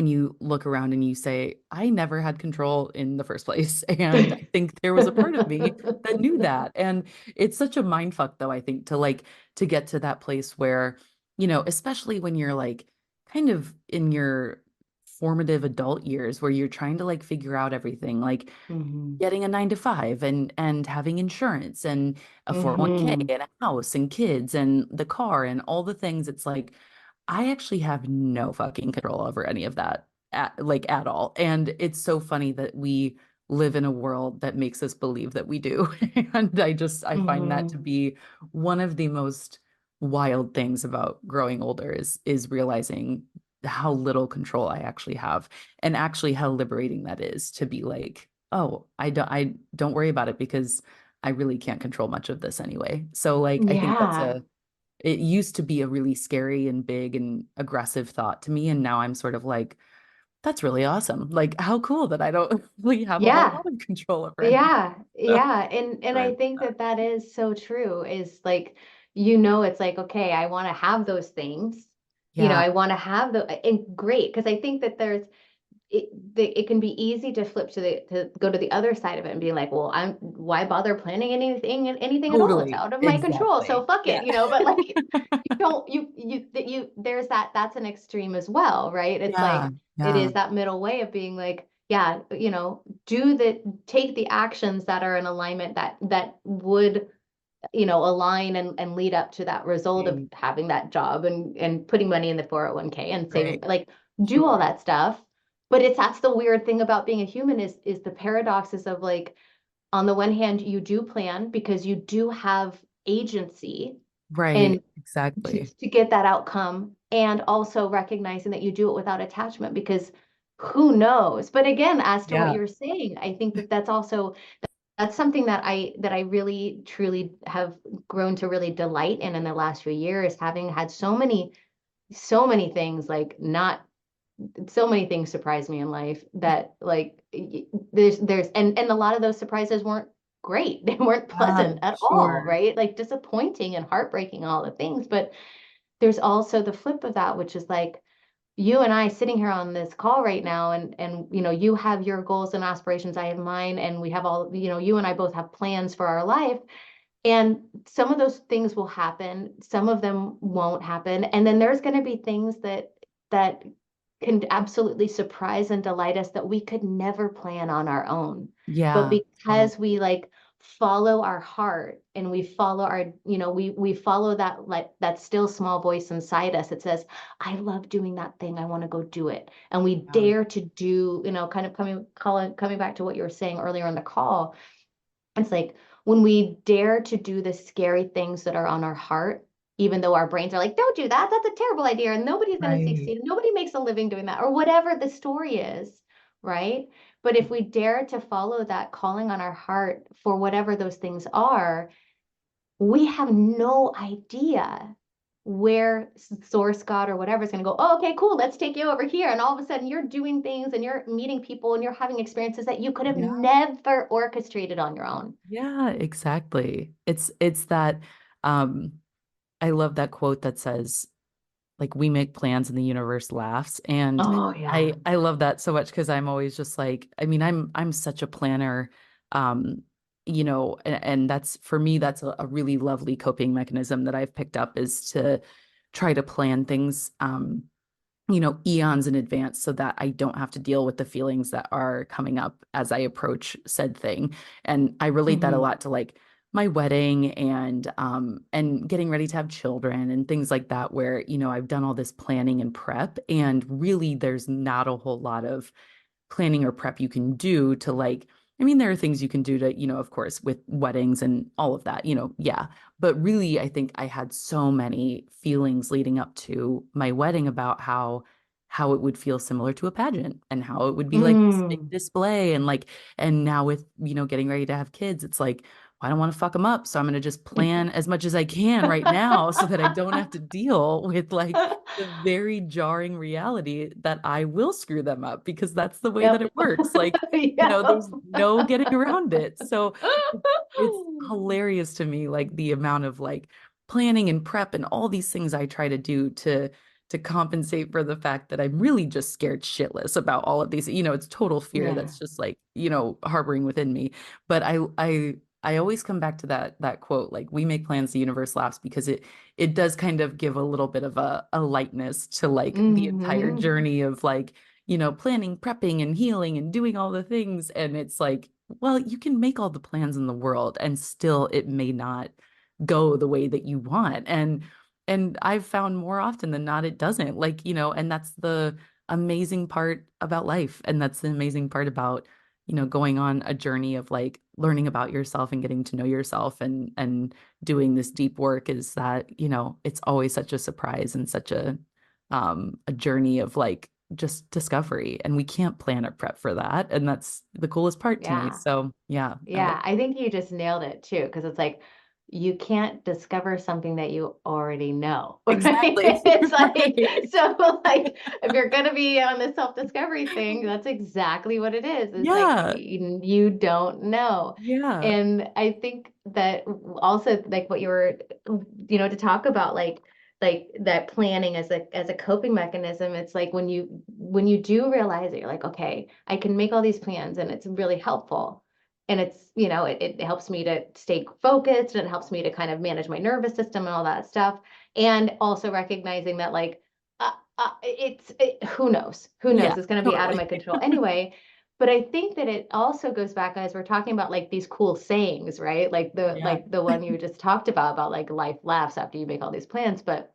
you look around and you say, I never had control in the first place. And I think there was a part of me that knew that. And it's such a mind fuck, though, I think, to get to that place where, especially when you're like kind of in your formative adult years where you're trying to like figure out everything, like Mm-hmm. getting a 9 to 5 and having insurance and a 401(k) Mm-hmm. and a house and kids and the car and all the things. It's like I actually have no fucking control over any of that at all. And it's so funny that we live in a world that makes us believe that we do. And I find that to Mm-hmm. be one of the most wild things about growing older is realizing how little control I actually have and actually how liberating that is to be like, oh, I don't worry about it because I really can't control much of this anyway. So like I think Yeah. it used to be a really scary and big and aggressive thought to me. And now I'm sort of like, that's really awesome. Like, how cool that I don't really have a whole Yeah. lot of control over any. Yeah. So, Yeah. And so I I love think that. that that is so true, is like, it's like, okay, I want to have those things. Yeah, I want to have and great, because I think that it can be easy to flip to go to the other side of it and be like, well, why bother planning anything at all? It's totally. out of my control. Exactly. So fuck Yeah. it, but like you don't you there's that's an extreme as well, right? It's Yeah. like it Yeah. is that middle way of being like, yeah, take the actions that are in alignment, that would, align and lead up to that result of Right. having that job and putting money in the 401(k) and saving, Right. like do all Sure. that stuff. But that's the weird thing about being a human, is the paradoxes of like, on the one hand, you do plan because you do have agency Right. and Exactly. to get that outcome, and also recognizing that you do it without attachment, because who knows. But again, as to what Yeah. you're saying, I think that that's something that I really truly have grown to really delight in the last few years, having had so many things, like, not so many things surprise me in life, that like there's and a lot of those surprises weren't great. They weren't Yeah. pleasant at all, Sure. right? Like disappointing and heartbreaking, all the things. But there's also the flip of that, which is like, you and I sitting here on this call right now, and you have your goals and aspirations, I have mine, and we have all, you and I both have plans for our life. And some of those things will happen, some of them won't happen. And then there's going to be things that can absolutely surprise and delight us that we could never plan on our own. But Yeah. Totally. because we like follow our heart, and we follow we follow that, like that still small voice inside us, it says, I love doing that thing, I want to go do it. And we Yeah. dare to do, kind of coming back to what you were saying earlier in the call. It's like when we dare to do the scary things that are on our heart, even though our brains are like, don't do that. That's a terrible idea. And nobody's going to Right. succeed. Nobody makes a living doing that, or whatever the story is. Right. But if we dare to follow that calling on our heart for whatever those things are, we have no idea where source God or whatever is going to go, oh, okay, cool, let's take you over here. And all of a sudden you're doing things and you're meeting people and you're having experiences that you could have Yeah. never orchestrated on your own. Yeah, exactly. It's that I love that quote that says like we make plans and the universe laughs. And Oh, yeah. I love that so much because I'm always just like, I mean, I'm such a planner. Um, and that's for me, that's a really lovely coping mechanism that I've picked up is to try to plan things eons in advance so that I don't have to deal with the feelings that are coming up as I approach said thing. And I relate that a Mm-hmm. lot to like my wedding and getting ready to have children and things like that where, I've done all this planning and prep and really there's not a whole lot of planning or prep you can do to like I mean there are things you can do to of course with weddings and all of that yeah, but really I think I had so many feelings leading up to my wedding about how it would feel similar to a pageant and how it would be like this big Mm. display and like and now with getting ready to have kids it's like well, I don't want to fuck them up so I'm going to just plan as much as I can right now so that I don't have to deal with like the very jarring reality that I will screw them up because that's the way that Yep. it works. Like, Yep. there's no getting around it. So it's hilarious to me, like the amount of like planning and prep and all these things I try to do to compensate for the fact that I'm really just scared shitless about all of these. It's total fear Yeah. that's just like, harboring within me. But I always come back to that quote, like we make plans, the universe laughs, because it does kind of give a little bit of a lightness to like the entire Hmm. journey of like, planning, prepping and healing and doing all the things. And it's like, well, you can make all the plans in the world and still it may not go the way that you want. And I've found more often than not it doesn't. Like, and that's the amazing part about life. And that's the amazing part about going on a journey of like learning about yourself and getting to know yourself and doing this deep work is that, it's always such a surprise and such a journey of like just discovery. And we can't plan or prep for that. And that's the coolest part to me. Yeah. So yeah, I love Yeah, I think you just nailed it too, because it's like you can't discover something that you already know, right? exactly. It's like, Right. so like if you're gonna be on the self-discovery thing, that's exactly what it is. It's like Yeah. you don't know. Yeah. And I think that also like what you were, to talk about like that planning as a coping mechanism, it's like when you do realize it, you're like, okay, I can make all these plans and it's really helpful and it's it helps me to stay focused and it helps me to kind of manage my nervous system and all that stuff and also recognizing that like who knows Yeah, it's going to be out of my totally. control anyway. But I think that it also goes back as we're talking about like these cool sayings, right? Yeah. Like the one you just talked about like life laughs after you make all these plans. But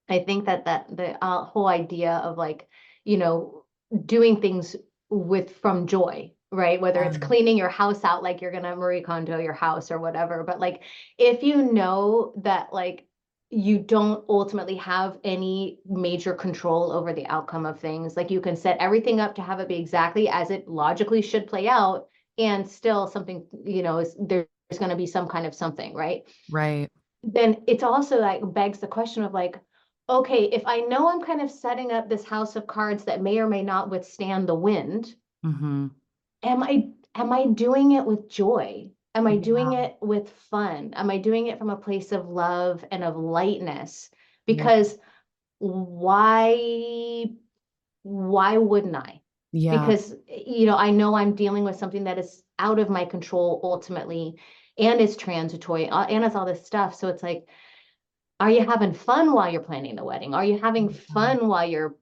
I think that the whole idea of like, you know, doing things with from joy, right? Whether it's Um, cleaning your house out like you're gonna Marie Kondo your house or whatever, but like if you know that like you don't ultimately have any major control over the outcome of things, like you can set everything up to have it be exactly as it logically should play out, and still something, is there's going to be some kind of something, right? right. Then it's also like begs the question of like, okay, if I know I'm kind of setting up this house of cards that may or may not withstand the wind, Hmm. am I doing it with joy? Am I doing Yeah. it with fun? Am I doing it from a place of love and of lightness? Yeah. Because why wouldn't I? Yeah. Because I know I'm dealing with something that is out of my control ultimately and is transitory and it's all this stuff. So it's like, are you having fun while you're planning the wedding? Are you having Yeah. fun while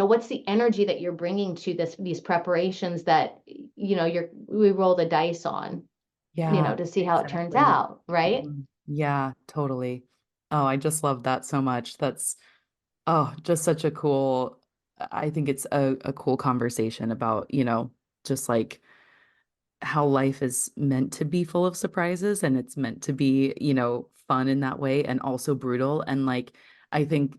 what's the energy that you're bringing to these preparations that we roll the dice on, Yeah, to see how it turns exactly. out, right? Mhm. Yeah, totally. Oh, I just love that so much. Oh, just such a cool, I think it's a cool conversation about, just like how life is meant to be full of surprises and it's meant to be, fun in that way and also brutal. And like, I think,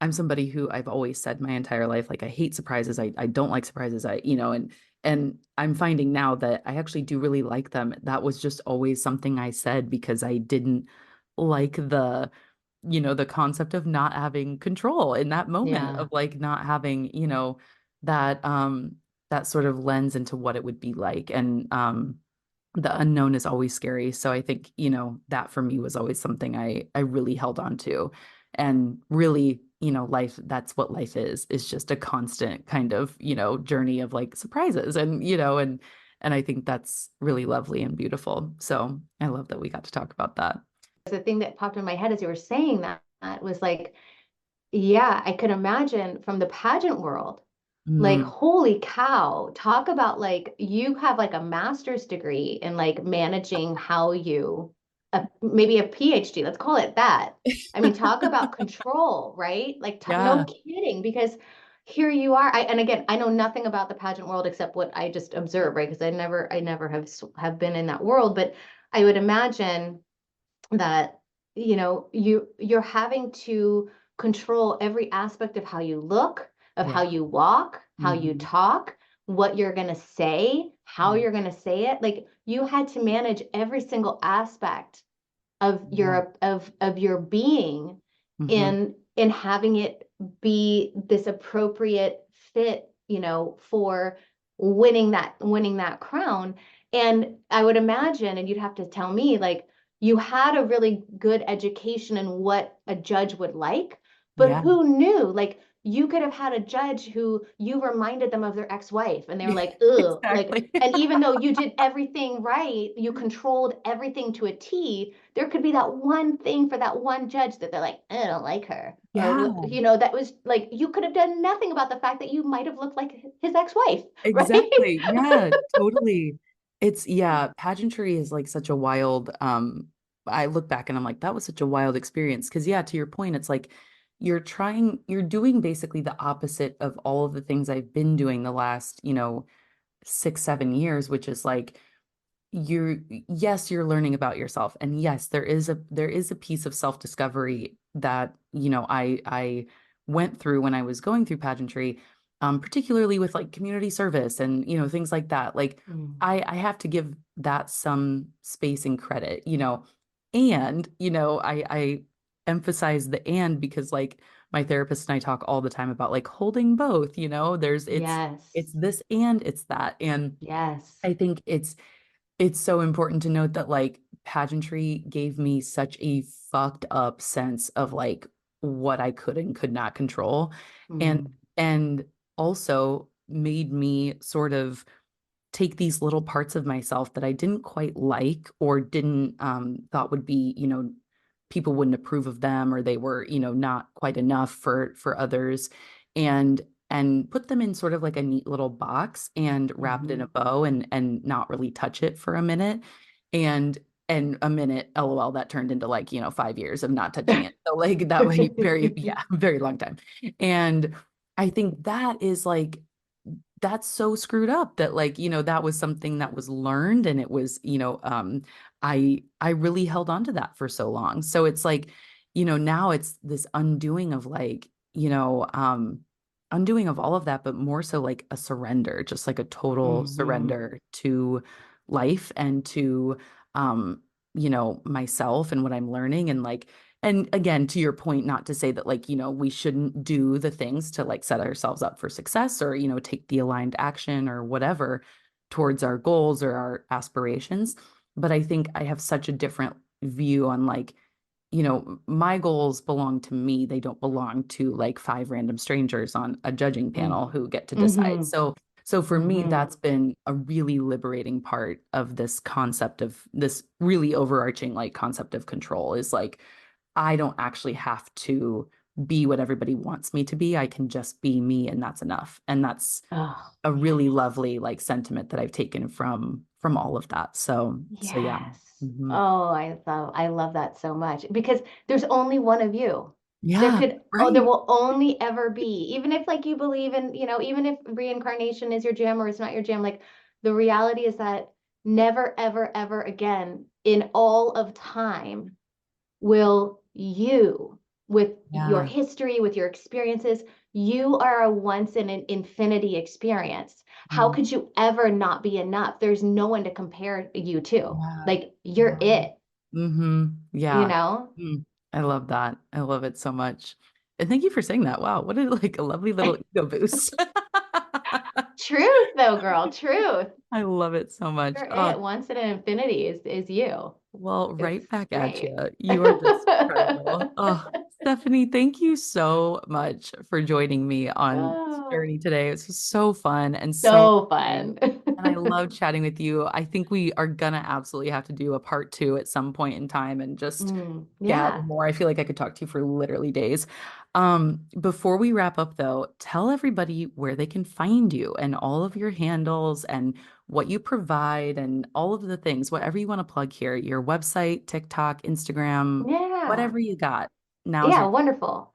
I'm somebody who I've always said my entire life, like I hate surprises. I don't like surprises. And I'm finding now that I actually do really like them. That was just always something I said because I didn't like the concept of not having control in that moment of Yeah. like not having, that that sort of lens into what it would be like. And the unknown is always scary. So I think, that for me was always something I really held on to. And really, life, that's what life is just a constant kind of, journey of like surprises and I think that's really lovely and beautiful. So I love that we got to talk about that. The thing that popped in my head as you were saying that was like, yeah, I could imagine from the pageant world, like, Mm, holy cow, talk about like you have like a master's degree in like managing how you, maybe a PhD, let's call it that. I mean, talk about control, right? Like, no yeah. kidding, because here you are. And again, I know nothing about the pageant world except what I just observe, right? Because I never have been in that world, but I would imagine that you're having to control every aspect of how you look, of how Yeah. you walk, how you Hmm. talk, what you're going to say, how Yeah. you're going to say it. Like you had to manage every single aspect of Yeah. your being Hmm. in having it be this appropriate fit, for winning that crown. And I would imagine, and you'd have to tell me, like you had a really good education in what a judge would like, but Yeah. who knew? Like you could have had a judge who you reminded them of their ex-wife and they were like, ugh, like, Exactly. and even though you did everything right, you controlled everything to a T, there could be that one thing for that one judge that they're like, I don't like her. Or, Yeah. that was like, you could have done nothing about the fact that you might have looked like his ex-wife, right? Exactly. Yeah, totally. Yeah, pageantry is like such a wild, I look back and I'm like, that was such a wild experience. Cause yeah, to your point, it's like you're doing basically the opposite of all of the things I've been doing the last, 6, 7 years, which is like yes, you're learning about yourself. And yes, there is a piece of self-discovery that, I went through when I was going through pageantry, particularly with like community service and, things like that. Like Mm. I have to give that some space and credit, and, I emphasize the and because like my therapist and I talk all the time about like holding both, it's Yes. this and it's that. And Yes. I think it's so important to note that like pageantry gave me such a fucked up sense of like what I could and could not control and Mm. and also made me sort of take these little parts of myself that I didn't quite like or didn't thought would be, people wouldn't approve of them or they were, not quite enough for others and and put them in sort of like a neat little box and wrap it in a Hmm. bow and not really touch it for a minute. And a minute, LOL, that turned into like, 5 years of not touching it. So like that way, very, yeah, very long time. And I think that is like that's so screwed up that like that was something that was learned and it was I really held on to that for so long, so it's like now it's this undoing of like undoing of all of that, but more so like a surrender, just like a total Hmm. surrender to life and to myself and what I'm learning and like and again, to your point, not to say that like, we shouldn't do the things to like set ourselves up for success or, take the aligned action or whatever towards our goals or our aspirations. But I think I have such a different view on like, my goals belong to me. They don't belong to like five random strangers on a judging panel Mm. who get to decide. Hmm. So for me, Hmm. that's been a really liberating part of this concept of this really overarching like concept of control is like I don't actually have to be what everybody wants me to be. I can just be me and that's enough. And that's Oh, a yes. really lovely like sentiment that I've taken from all of that. So yeah. Yes. Mhm. Oh, I love that so much because there's only one of you. Yeah, There right. will only ever be, even if like you believe in, even if reincarnation is your gem or it's not your gem, like The reality is that never, ever, ever again in all of time will you, with your Yeah. history, with your experiences, you are a once in an infinity experience. How Mm. could you ever not be enough? There's no one to compare you to. Yeah. Like, you're Yeah. it, Mm-hmm. you Yeah. know? Mm. I love that. I love it so much. And thank you for saying that. Wow, what a lovely little ego boost. Truth, though, girl, truth. I love it so much. You're Oh, it. Once in an infinity is you. well, It's right back at great. you. You are just incredible. Oh, Stephanie, thank you so much for joining me on this Oh, journey today. It was so fun and so so inspiring. fun. And I love chatting with you. I think we are gonna absolutely have to do a part two at some point in time and just gather Yeah. more. I feel like I could talk to you for literally days. Before we wrap up though, tell everybody where they can find you and all of your handles and what you provide and all of the things, whatever you want to plug here, your website, TikTok, Instagram, Yeah. whatever you got. Now's Yeah, your time. wonderful.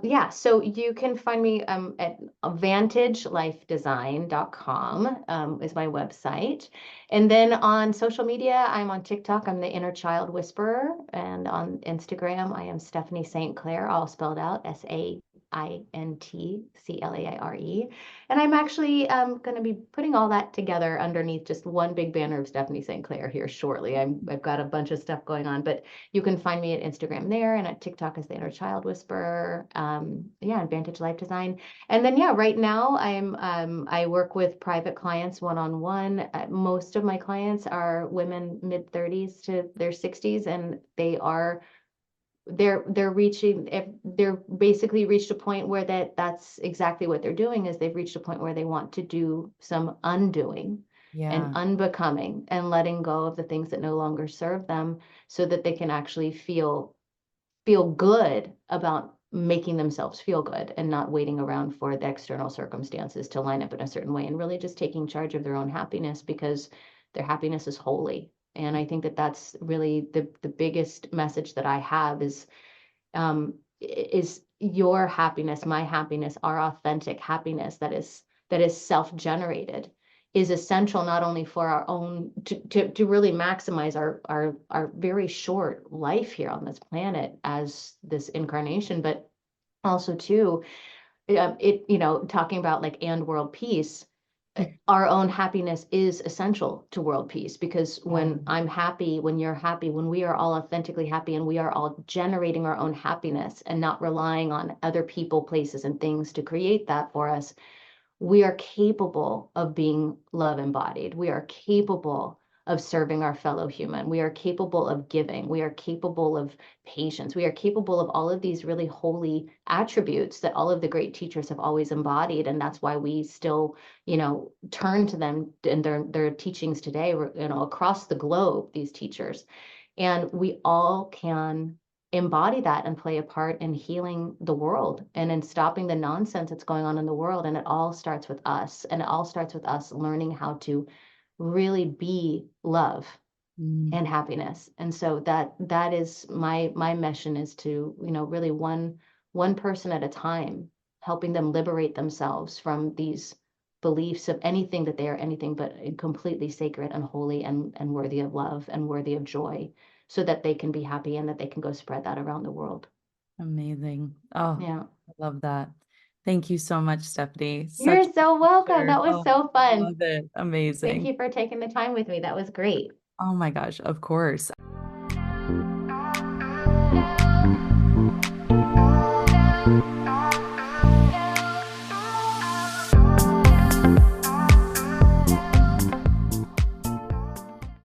Yeah, so you can find me at vantagelifedesign.com is my website. And then on social media, I'm on TikTok, I'm the Inner Child Whisperer. And on Instagram, I am Stephanie St. Clair, all spelled out, SaintClaire. And I'm actually going to be putting all that together underneath just one big banner of Stephanie St. Clair here shortly. I've got a bunch of stuff going on, but you can find me at Instagram there and at TikTok as the Inner Child Whisperer. Yeah, and Vantage Life Design. And then yeah, right now I work with private clients one-on-one. Most of my clients are women mid-30s to their 60s, and they're reaching, if they're basically reached a point where that's exactly what they're doing, is they've reached a point where they want to do some undoing and Yeah. unbecoming and letting go of the things that no longer serve them, so that they can actually feel good about making themselves feel good and not waiting around for the external circumstances to line up in a certain way, and really just taking charge of their own happiness, because their happiness is holy. And I think that that's really the biggest message that I have is your happiness, my happiness, our authentic happiness that is self-generated, is essential not only for our own to really maximize our very short life here on this planet as this incarnation, but also too, talking about like and world peace, our own happiness is essential to world peace, because Yeah. when I'm happy, when you're happy, when we are all authentically happy and we are all generating our own happiness and not relying on other people, places, and things to create that for us, we are capable of being love embodied. We are capable of serving our fellow human. We are capable of giving. We are capable of patience. We are capable of all of these really holy attributes that all of the great teachers have always embodied. And that's why we still, turn to them in their teachings today, across the globe, these teachers. And we all can embody that and play a part in healing the world and in stopping the nonsense that's going on in the world. And it all starts with us. And it all starts with us learning how to really be love Mm. and happiness. And so that is my mission, is to, really one person at a time, helping them liberate themselves from these beliefs of anything that they are anything but completely sacred and holy and worthy of love and worthy of joy, so that they can be happy and that they can go spread that around the world. Amazing. Oh, Yeah. I love that. Thank you so much, Stephanie. Such You're so a welcome. pleasure. That was Oh, so fun. love it. Thank Amazing. you for taking the time with me. That was great. Oh my gosh, of course.